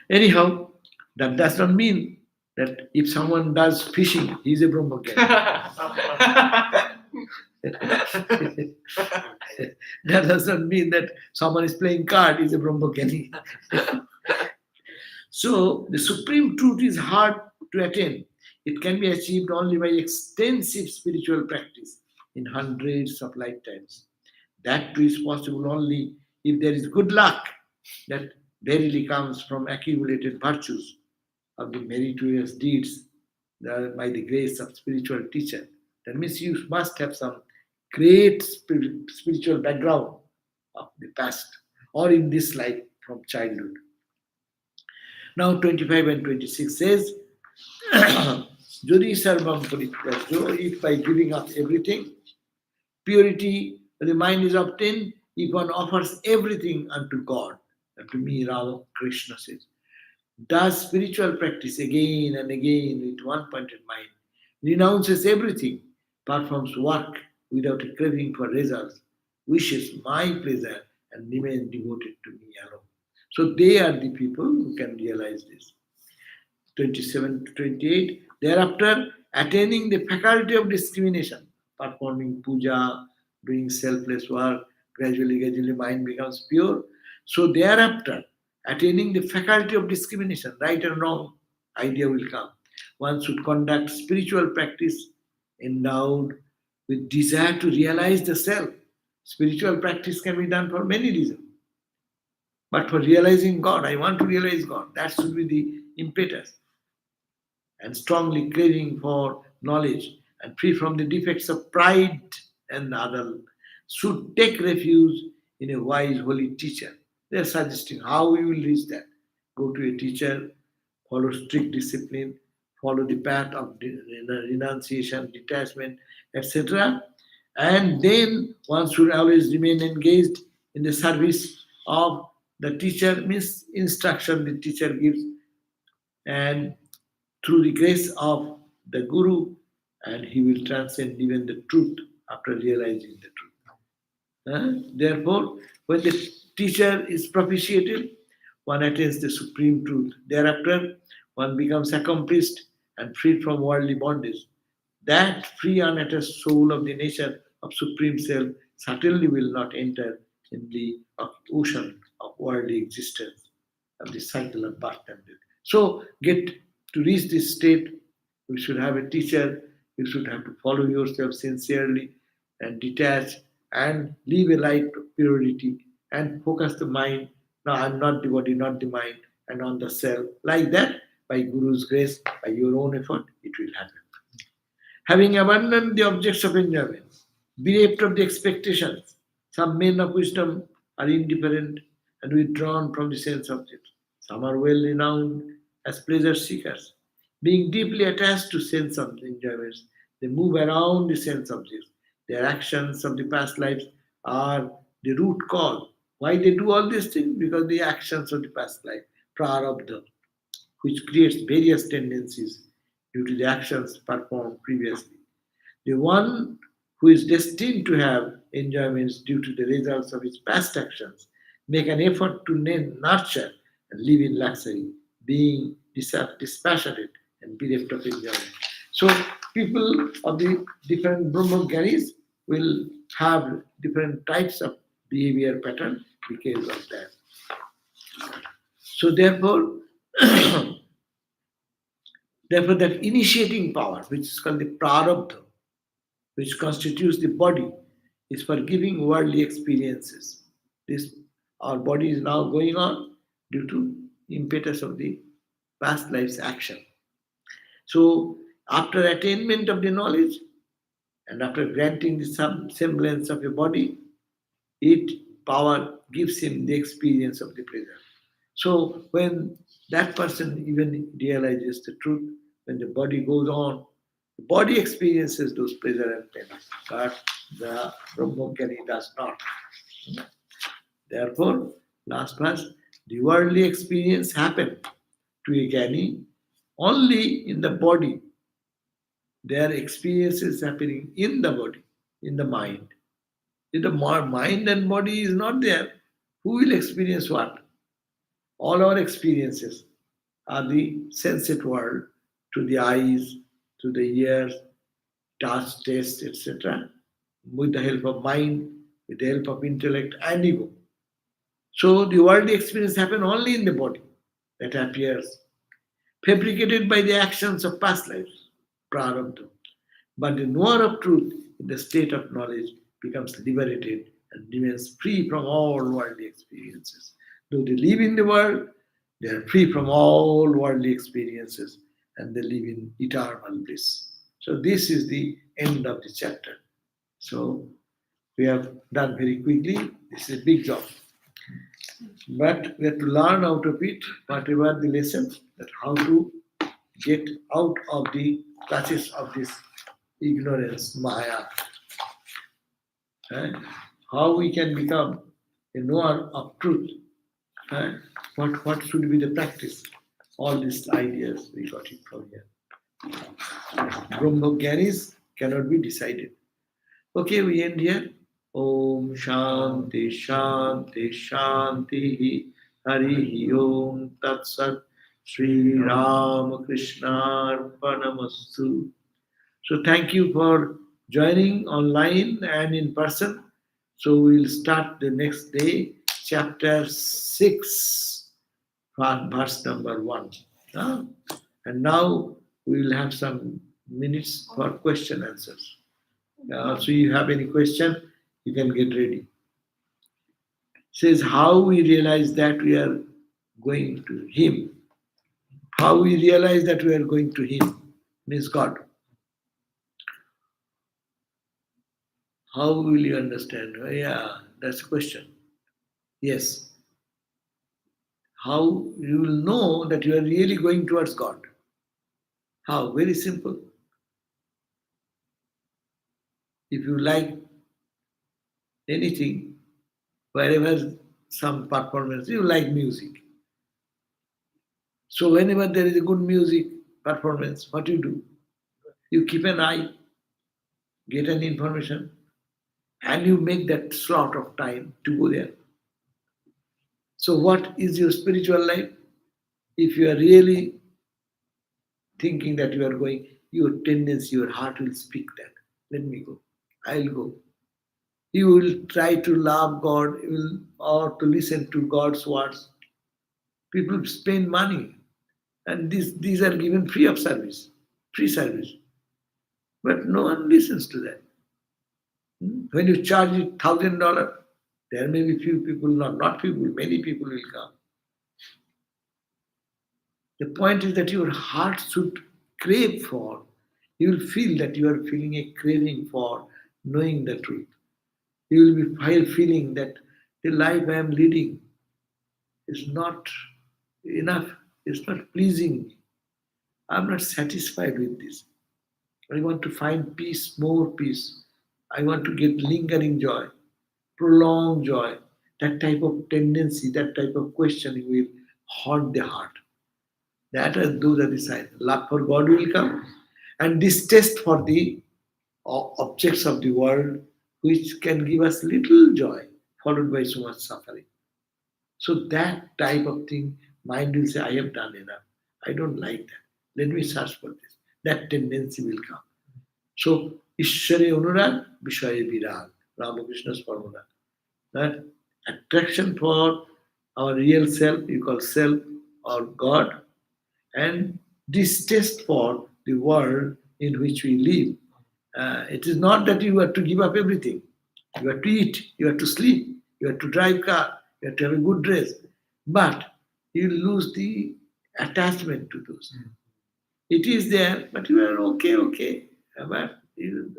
A: Anyhow, that does not mean that if someone does fishing, he is a Brahmagyan. That does not mean that someone is playing card is a Brahmagyan. So the supreme truth is hard to attain. It can be achieved only by extensive spiritual practice in hundreds of lifetimes. That too is possible only if there is good luck that verily comes from accumulated virtues of the meritorious deeds by the grace of spiritual teacher. That means you must have some great spiritual background of the past or in this life from childhood. Now 25 and 26 says, Jodi sarvam parityajyo, if by giving up everything, purity of the mind is obtained, if one offers everything unto God, unto me, Rama Krishna says, does spiritual practice again and again with one pointed mind, renounces everything, performs work without a craving for results, wishes my pleasure, and remains devoted to me alone. So they are the people who can realize this. 27 to 28. Thereafter, attaining the faculty of discrimination, performing puja, doing selfless work, gradually mind becomes pure. So thereafter, attaining the faculty of discrimination, right and wrong, idea will come. One should conduct spiritual practice endowed with desire to realize the self. Spiritual practice can be done for many reasons. But for realizing God, I want to realize God. That should be the impetus. And strongly craving for knowledge and free from the defects of pride and other, should take refuge in a wise, holy teacher. They are suggesting how we will reach that. Go to a teacher, follow strict discipline, follow the path of renunciation, detachment, etc. And then one should always remain engaged in the service of the teacher, means instruction the teacher gives, and through the grace of the Guru, and he will transcend even the truth after realizing the truth. Therefore, when the teacher is propitiated, one attains the supreme truth. Thereafter, one becomes accomplished and freed from worldly bondage. That free unattached soul of the nature of Supreme Self certainly will not enter in the ocean of worldly existence, of the cycle of birth and death. So, to reach this state, we should have a teacher, you should have to follow yourself sincerely and detach and live a life of purity and focus the mind. No, I'm not the body, not the mind, and on the self. Like that, by Guru's grace, by your own effort, it will happen. Having abandoned the objects of enjoyment, bereft of the expectations, some men of wisdom are indifferent and withdrawn from the sense objects. Some are well renowned as pleasure seekers. Being deeply attached to sense of enjoyments, they move around the sense objects. Their actions of the past lives are the root cause. Why they do all these things? Because the actions of the past life, prarabdha, which creates various tendencies due to the actions performed previously. The one who is destined to have enjoyments due to the results of his past actions make an effort to nurture and live in luxury, being dispassionate and bereft of enjoyment. So people of the different Brahmagaris will have different types of behavior pattern because of that. So therefore, that initiating power, which is called the prarabdha, which constitutes the body, is for giving worldly experiences. This our body is now going on due to impetus of the past life's action. So after attainment of the knowledge and after granting the some semblance of a body, it power gives him the experience of the present. So when that person even realizes the truth, when the body goes on, the body experiences those pleasure and pain, but the Brahmogyan does not. Therefore, last verse, the worldly experience happened to a Jnani only in the body. Their experience is happening in the body, in the mind. If the mind and body is not there, who will experience what? All our experiences are the sensate world to the eyes, to the ears, touch, taste, etc., with the help of mind, with the help of intellect and ego. So the worldly experience happens only in the body that appears, fabricated by the actions of past lives, prarabdha. But the knower of truth in the state of knowledge becomes liberated and remains free from all worldly experiences. Though they live in the world, they are free from all worldly experiences and they live in eternal bliss. So this is the end of the chapter. So we have done very quickly. This is a big job. But we have to learn out of it whatever the lesson, that how to get out of the clutches of this ignorance, Maya. And how we can become a knower of truth. And what should be the practice? All these ideas we got it from here. Brahmogyanis cannot be decided. Okay, we end here. Om Shanti Shanti Shanti Hari Om Tat Sat Sri Ram Krishna Arpanamastu. So thank you for joining online and in person. So we'll start the next day, chapter 6, verse number 1. And now we will have some minutes for question answers. So you have any question, you can get ready. Says how we realize that we are going to Him. How we realize that we are going to Him means God. How will you understand? Oh, yeah, that's the question. Yes. How you will know that you are really going towards God? How? Very simple. If you like anything, wherever some performance, you like music. So whenever there is a good music performance, what you do? You keep an eye, get an information, and you make that slot of time to go there. So what is your spiritual life? If you are really thinking that you are going, your tendency, your heart will speak that. Let me go. I'll go. You will try to love God or to listen to God's words. People spend money and these are given free of service, free service. But no one listens to that. When you charge it $1,000, there may be few people, not people, many people will come. The point is that your heart should crave for, you will feel that you are feeling a craving for knowing the truth. You will be feeling that the life I am leading is not enough, it's not pleasing me. I'm not satisfied with this. I want to find peace, more peace. I want to get lingering joy, prolonged joy. That type of tendency, that type of questioning will haunt the heart. Those are the signs. Love for God will come, and distaste for the objects of the world, which can give us little joy, followed by so much suffering. So that type of thing, mind will say, I have done enough. I don't like that. Let me search for this. That tendency will come. So, Ishwari Anurag, Vishaya Virag, Ramakrishna's formula. That attraction for our real self, you call self or God, and distaste for the world in which we live, It is not that you have to give up everything. You have to eat, you have to sleep, you have to drive car, you have to have a good dress. But you lose the attachment to those. It is there, but you are okay. But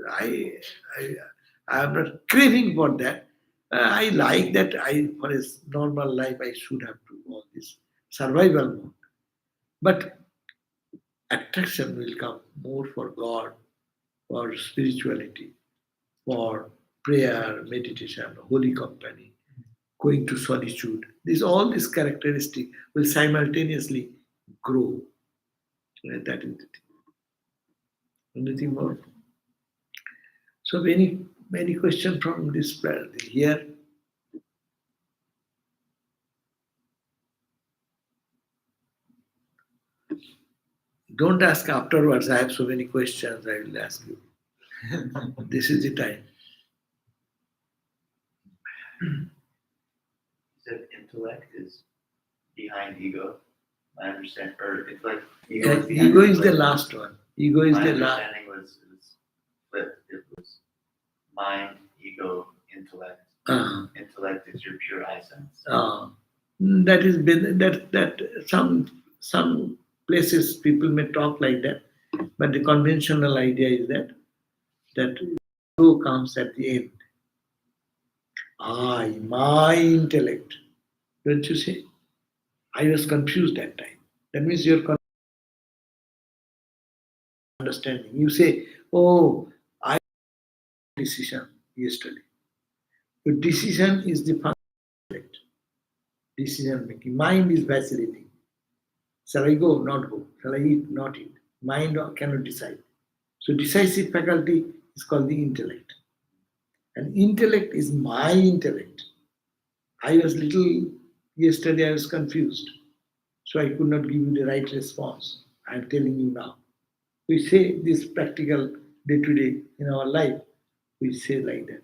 A: I am not craving for that. I like that. For a normal life, I should have to all this survival mode. But attraction will come more for God, for spirituality, for prayer, meditation, holy company, going to solitude. All these characteristics will simultaneously grow. That is the thing. Anything more? So many questions from this here. Don't ask afterwards. I have so many questions. I will ask you. This is the time.
E: You said intellect is behind ego. I understand, or it's like ego is behind
A: Ego is the
E: intellect.
A: last one. Ego is
E: My
A: the last.
E: understanding was flipped. It was mind, ego, intellect. Intellect is your pure eye sense.
A: That is that some places people may talk like that, but the conventional idea is that ego comes at the end. My intellect. Don't you see? I was confused that time. That means you're understanding. You say, "Oh, I made a decision yesterday." Your decision is the function. Decision making. Mind is vacillating. Shall I go? Not go. Shall I eat? Not eat. Mind cannot decide. So decisive faculty is called the intellect. And intellect is my intellect. I was yesterday I was confused. So I could not give you the right response. I am telling you now. We say this practical day to day in our life. We say like that.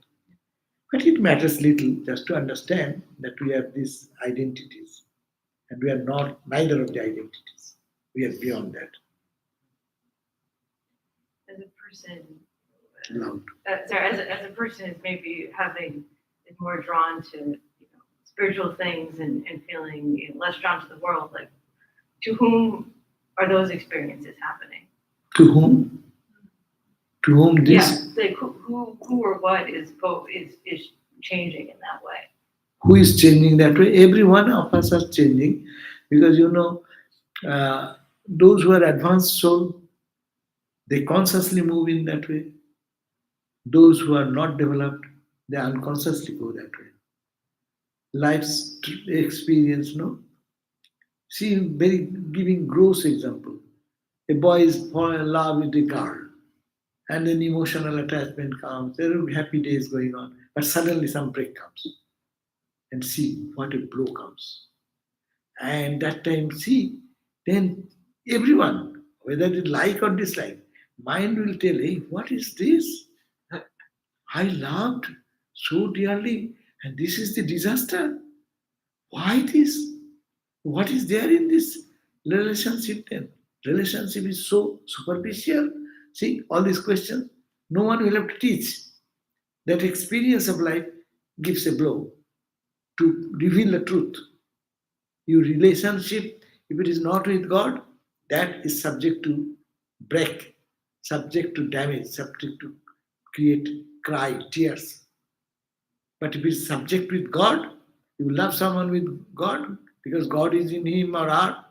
A: But it matters little just to understand that we have these identities. And we are not neither of the identities. We are beyond that.
B: As a person,
A: Loud.
B: as a person who's maybe is more drawn to spiritual things and feeling less drawn to the world, like to whom are those experiences happening?
A: To whom? To whom this?
B: Yeah, like who or what is changing in that way?
A: Who is changing that way? Every one of us are changing because those who are advanced soul, they consciously move in that way. Those who are not developed, they unconsciously go that way. Life's experience, no? See, giving gross example. A boy is falling in love with a girl, and then emotional attachment comes. There are happy days going on, but suddenly some break comes, and see what a blow comes. And that time, see, then everyone, whether they like or dislike, mind will tell, hey, what is this? I loved so dearly, and this is the disaster. Why this? What is there in this relationship then? Relationship is so superficial. See, all these questions, no one will have to teach. That experience of life gives a blow to reveal the truth. Your relationship, if it is not with God, that is subject to break, subject to damage, subject to create cry, tears. But if it's subject with God, you love someone with God because God is in him or her,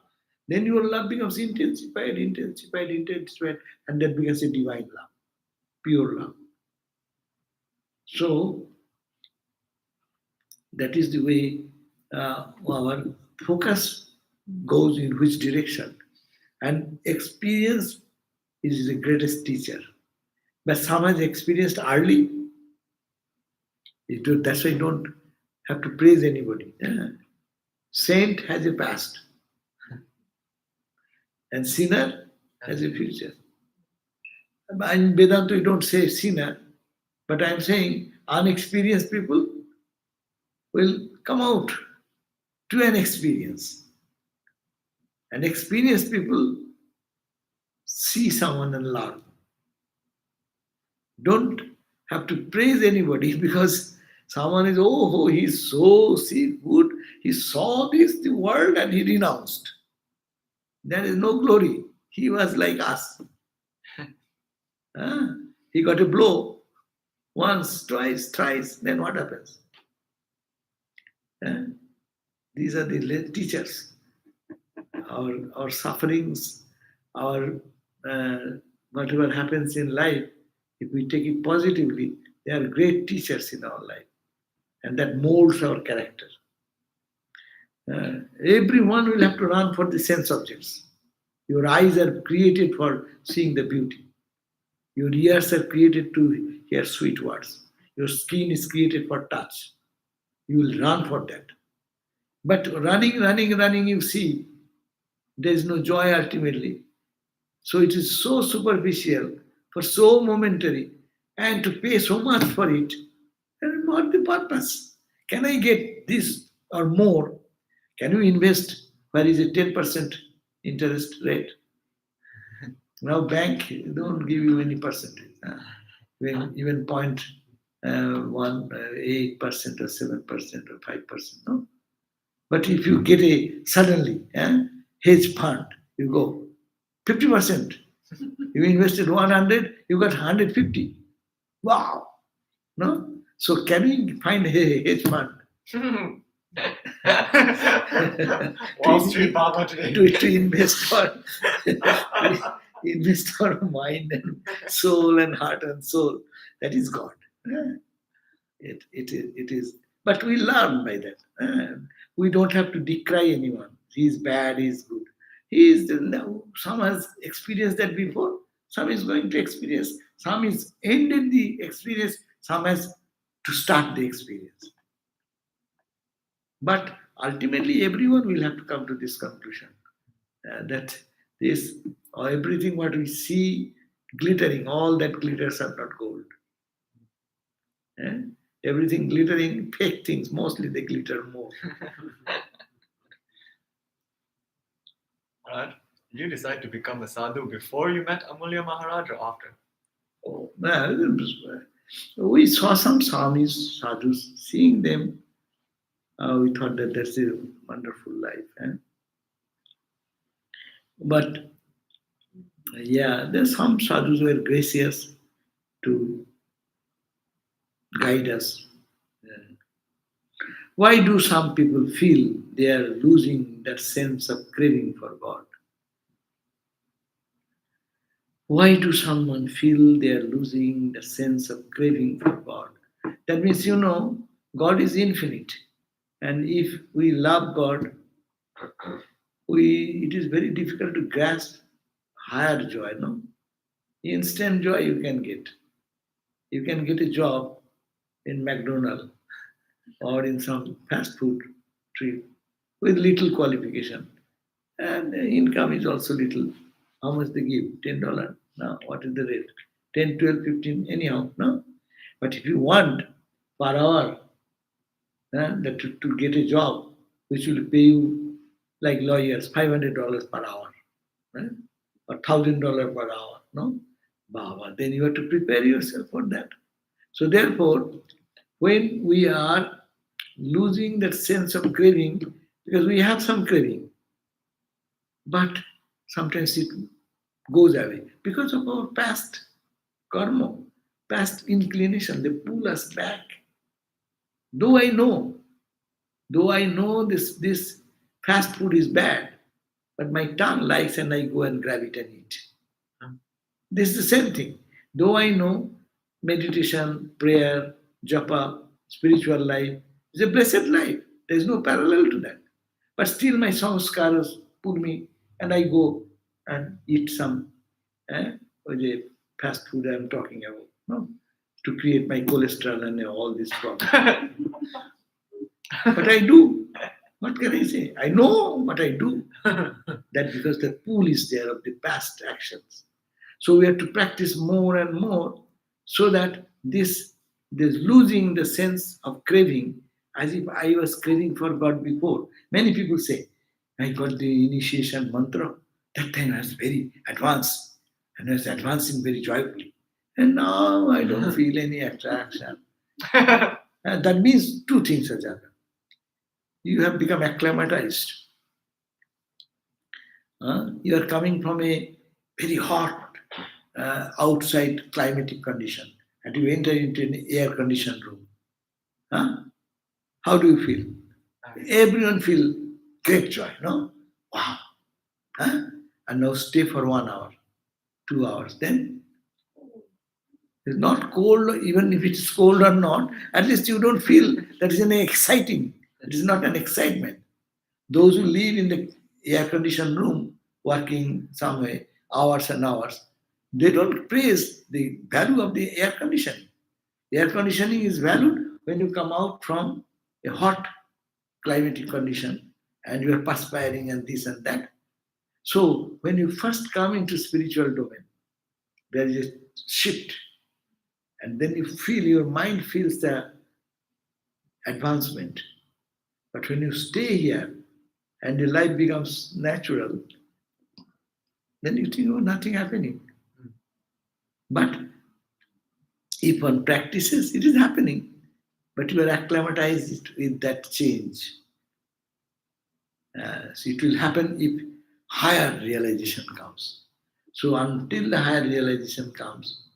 A: then your love becomes intensified, and that becomes a divine love, pure love. So that is the way our focus goes in which direction. And experience is the greatest teacher. But some has experienced early. That's why you don't have to praise anybody. Saint has a past, and sinner has a future. In Vedanta, you don't say sinner, but I'm saying unexperienced people will come out to an experience. And experienced people see someone and love. Don't have to praise anybody because someone is, oh, he's so see, good. He saw this, the world, and he renounced. There is no glory. He was like us. Huh? He got a blow once, twice, thrice. Then what happens? Huh? These are the teachers. Our sufferings, our whatever happens in life, if we take it positively, they are great teachers in our life. And that molds our character. Everyone will have to run for the sense objects. Your eyes are created for seeing the beauty. Your ears are created to hear sweet words. Your skin is created for touch. You will run for that. But running, you see, there is no joy ultimately. So it is so superficial, for so momentary, and to pay so much for it, and what the purpose? Can I get this or more? Can you invest where is a 10% interest rate? Now bank don't give you any percentage. Even 0.18% or 7% or 5%. No? But if you get a suddenly hedge fund, you go 50%. You invested 100, you got 150. Wow. No? So can we find a hedge fund?
D: Wall Street Baba today.
A: to invest our mind and soul and heart and soul. That is God. It is. But we learn by that. We don't have to decry anyone. He is bad, he is good. Some has experienced that before, some is going to experience, some is ended the experience, some has to start the experience. But ultimately, everyone will have to come to this conclusion that this or everything what we see glittering, all that glitters are not gold. Everything glittering, fake things, mostly they glitter more.
D: Alright. You decide to become a sadhu before you met Amulya Maharaj or after?
A: Oh, man, we saw some Swamis, sadhus, seeing them. We thought that that's a wonderful life. But yeah, there's some sadhus who are gracious to guide us. Why do some people feel they are losing that sense of craving for God? Why do someone feel they are losing the sense of craving for God? That means, God is infinite. And if we love God, it is very difficult to grasp higher joy, no? Instant joy you can get. You can get a job in McDonald's or in some fast food trip with little qualification. And the income is also little. How much they give? $10. Now, what is the rate? 10, 12, 15, anyhow, no? But if you want per hour to get a job which will pay you like lawyers, $500 per hour, right? Or $1,000 per hour, no? Baba, then you have to prepare yourself for that. So therefore, when we are losing that sense of craving, because we have some craving, but sometimes it goes away because of our past karma, past inclination. They pull us back. Though I know this fast food is bad, but my tongue likes and I go and grab it and eat. This is the same thing. Though I know meditation, prayer, japa, spiritual life is a blessed life. There is no parallel to that. But still my samskaras pull me and I go and eat some the fast food I'm talking about, no? To create my cholesterol and all these problems. But I do. What can I say? I know what I do. That because the pool is there of the past actions. So we have to practice more and more so that this losing the sense of craving, as if I was craving for God before. Many people say, I got the initiation mantra. That time I was very advanced and I was advancing very joyfully. And now I don't feel any attraction. And that means two things, Ajahn. You have become acclimatized. You are coming from a very hot outside climatic condition and you enter into an air conditioned room. Huh? How do you feel? Everyone feel great joy, no? Wow. Huh? And now stay for 1 hour, 2 hours. Then it's not cold, even if it's cold or not, at least you don't feel that is an exciting. It is not an excitement. Those who live in the air conditioned room, working somewhere, hours and hours, they don't praise the value of the air conditioning. Air conditioning is valued when you come out from a hot climatic condition and you are perspiring and this and that. So when you first come into spiritual domain, there is a shift, and then you feel your mind feels the advancement. But when you stay here and your life becomes natural, then you think, oh, nothing happening. But if one practices, it is happening. But you are acclimatized with that change. So it will happen if higher realization comes. So until the higher realization comes,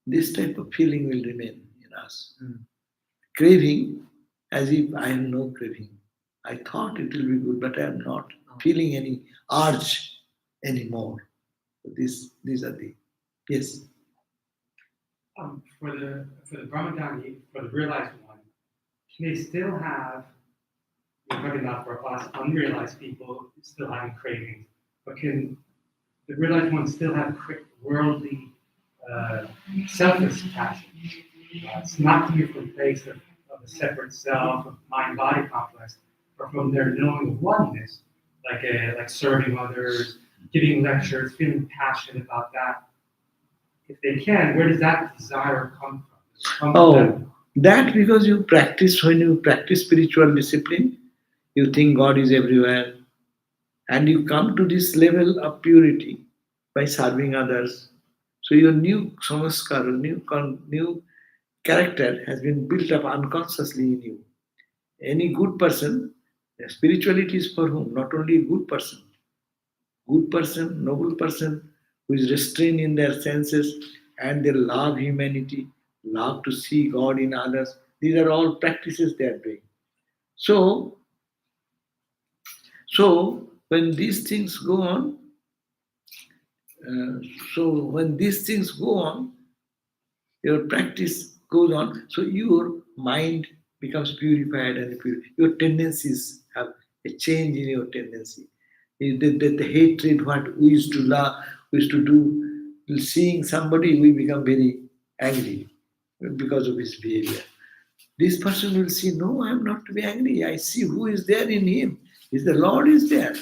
A: this type of feeling will remain in us. Craving, as if I have no craving. I thought it will be good, but I am not feeling any urge anymore. These are the yes.
F: For the Brahmadani, for the realized one, can they still have, we're talking about for us unrealized people still having cravings, but can the realized one still have worldly, selfless passion? It's not coming from a place of a separate self, of mind-body complex, but from their knowing of oneness, like serving others, giving lectures, feeling passionate about that. If they can, where does that desire come from? Does it come from
A: Oh, that because you practice, when you practice spiritual discipline, you think God is everywhere, and you come to this level of purity by serving others. So your new samaskar, new character has been built up unconsciously in you. Any good person, spirituality is for whom? Not only a good person, noble person who is restrained in their senses and they love humanity, love to see God in others. These are all practices they are doing. So, so when these things go on, uh, when these things go on, your practice goes on. So your mind becomes purified and your tendencies have a change in your tendency. The hatred, what we used to love, we used to do, seeing somebody, we become very angry because of his behavior. This person will see, no, I am not to be angry. I see who is there in him. Is the Lord is there.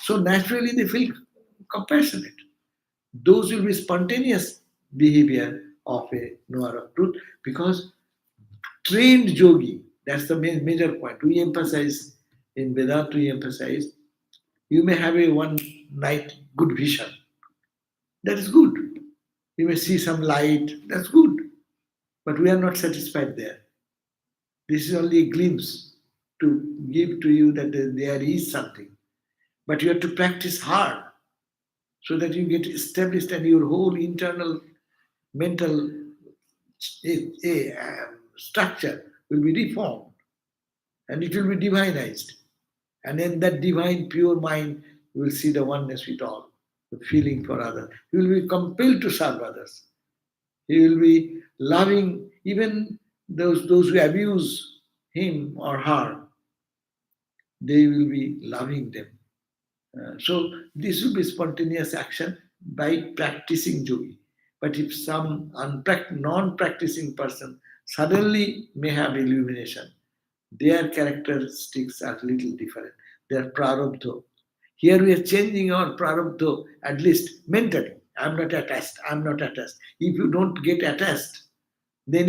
A: So naturally they feel compassionate. Those will be spontaneous behavior of a knower of truth because trained yogi, that's the major point. We emphasize in Vedanta, we emphasize you may have a one night good vision. That is good. You may see some light. That's good. But we are not satisfied there. This is only a glimpse to give to you that there is something. But you have to practice hard so that you get established and your whole internal mental structure will be reformed and it will be divinized. And in that divine, pure mind, you will see the oneness with all, the feeling for others. You will be compelled to serve others. You will be loving even those who abuse him or her. They will be loving them. So this will be spontaneous action by practicing yogi. But if some non-practicing person suddenly may have illumination, their characteristics are little different. They are prarabdha. Here we are changing our prarabdha, at least mentally. I'm not attached. I'm not attached. If you don't get attached, then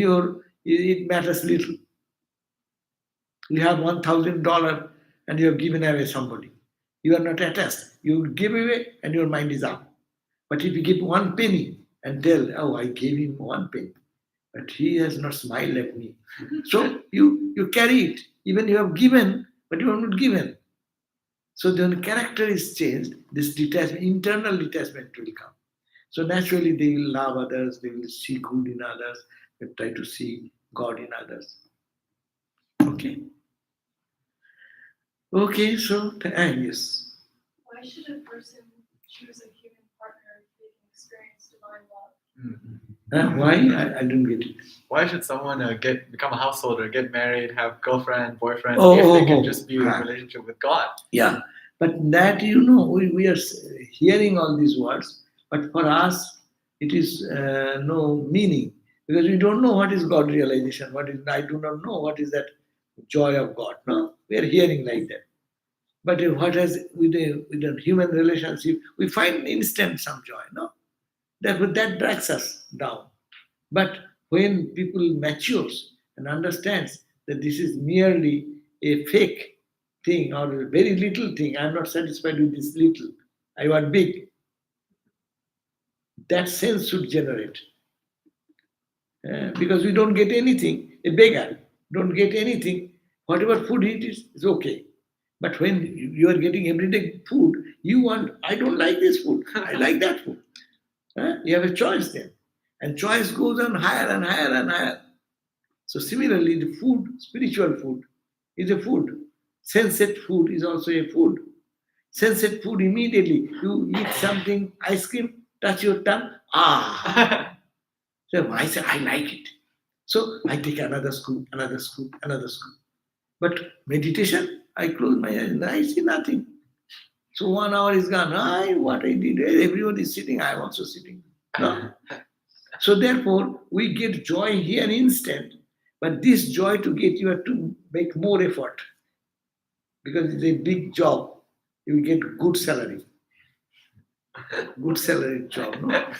A: it matters little. You have $1,000 and you have given away somebody. You are not attached. You give away and your mind is up. But if you give one penny, and tell, oh, I gave him one penny, but he has not smiled at me. So you carry it. Even you have given, but you have not given. So when character is changed, this detachment, internal detachment will come. So naturally they will love others, they will see good in others, they try to see God in others. Okay? Okay, so yes.
G: Why should a person choose a human partner if they can experience divine love?
A: Why? I don't get it.
D: Why should someone become a householder, get married, have girlfriend, boyfriend,
A: Oh,
D: if they
A: oh,
D: can
A: oh.
D: just be in a relationship with God?
A: Yeah, but that we are hearing all these words, but for us it is no meaning because we don't know what is God realization. What is I do not know what is that joy of God. No, we are hearing like that. But what has with a human relationship, we find instant some joy. No, that drags us down. But when people matures and understands that this is merely a fake thing or a very little thing, I'm not satisfied with this little, I want big, that sense should generate. Because we don't get anything, a beggar don't get anything, whatever food it is okay. But when you are getting everyday food, you want, I don't like this food, I like that food. You have a choice then. And choice goes on higher and higher and higher. So similarly, the food, spiritual food, is a food. Sensate food is also a food. Sensate food immediately. You eat something, ice cream, touch your tongue, So I say, I like it. So I take another scoop, another scoop, another scoop. But meditation, I close my eyes and I see nothing. So 1 hour is gone. What I did, everyone is sitting, I am also sitting. No? So therefore, we get joy here instant, but this joy to get you have to make more effort because it's a big job. You get good salary. Good salary job, no?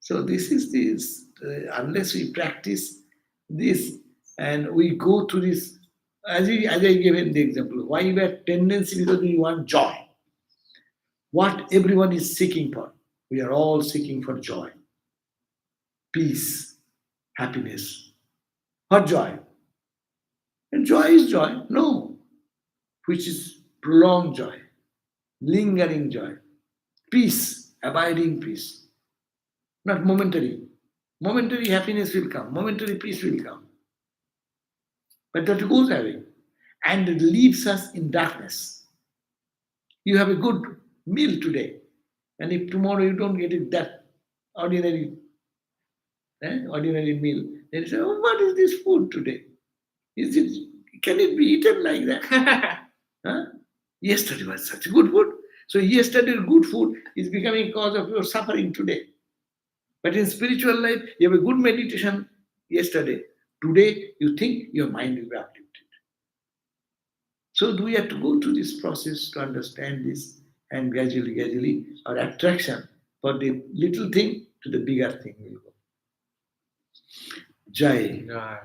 A: So this is this, unless we practice this and we go to this, as I gave in the example, why we have tendency because we want joy. What everyone is seeking for. We are all seeking for joy, peace, happiness. What joy? And joy is joy? No. Which is prolonged joy, lingering joy, peace, abiding peace. Not momentary. Momentary happiness will come, momentary peace will come. But that goes away. And it leaves us in darkness. You have a good meal today. And if tomorrow you don't get it that ordinary meal, then you say, oh, what is this food today? Can it be eaten like that? Yesterday was such good food. So yesterday good food is becoming cause of your suffering today. But in spiritual life, you have a good meditation yesterday. Today, you think your mind will be uplifted. So we have to go through this process to understand this, and gradually, our attraction for the little thing to the bigger thing will go. Jai.
D: Yeah.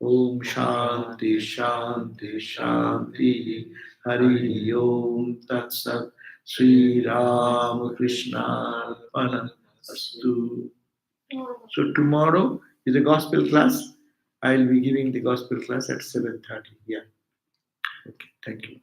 A: Om Shanti Shanti Shanti Hari Om Tat Sat Sri Ram Krishna Astu. So tomorrow is a gospel class. I will be giving the gospel class at 7:30. Yeah. Okay. Thank you.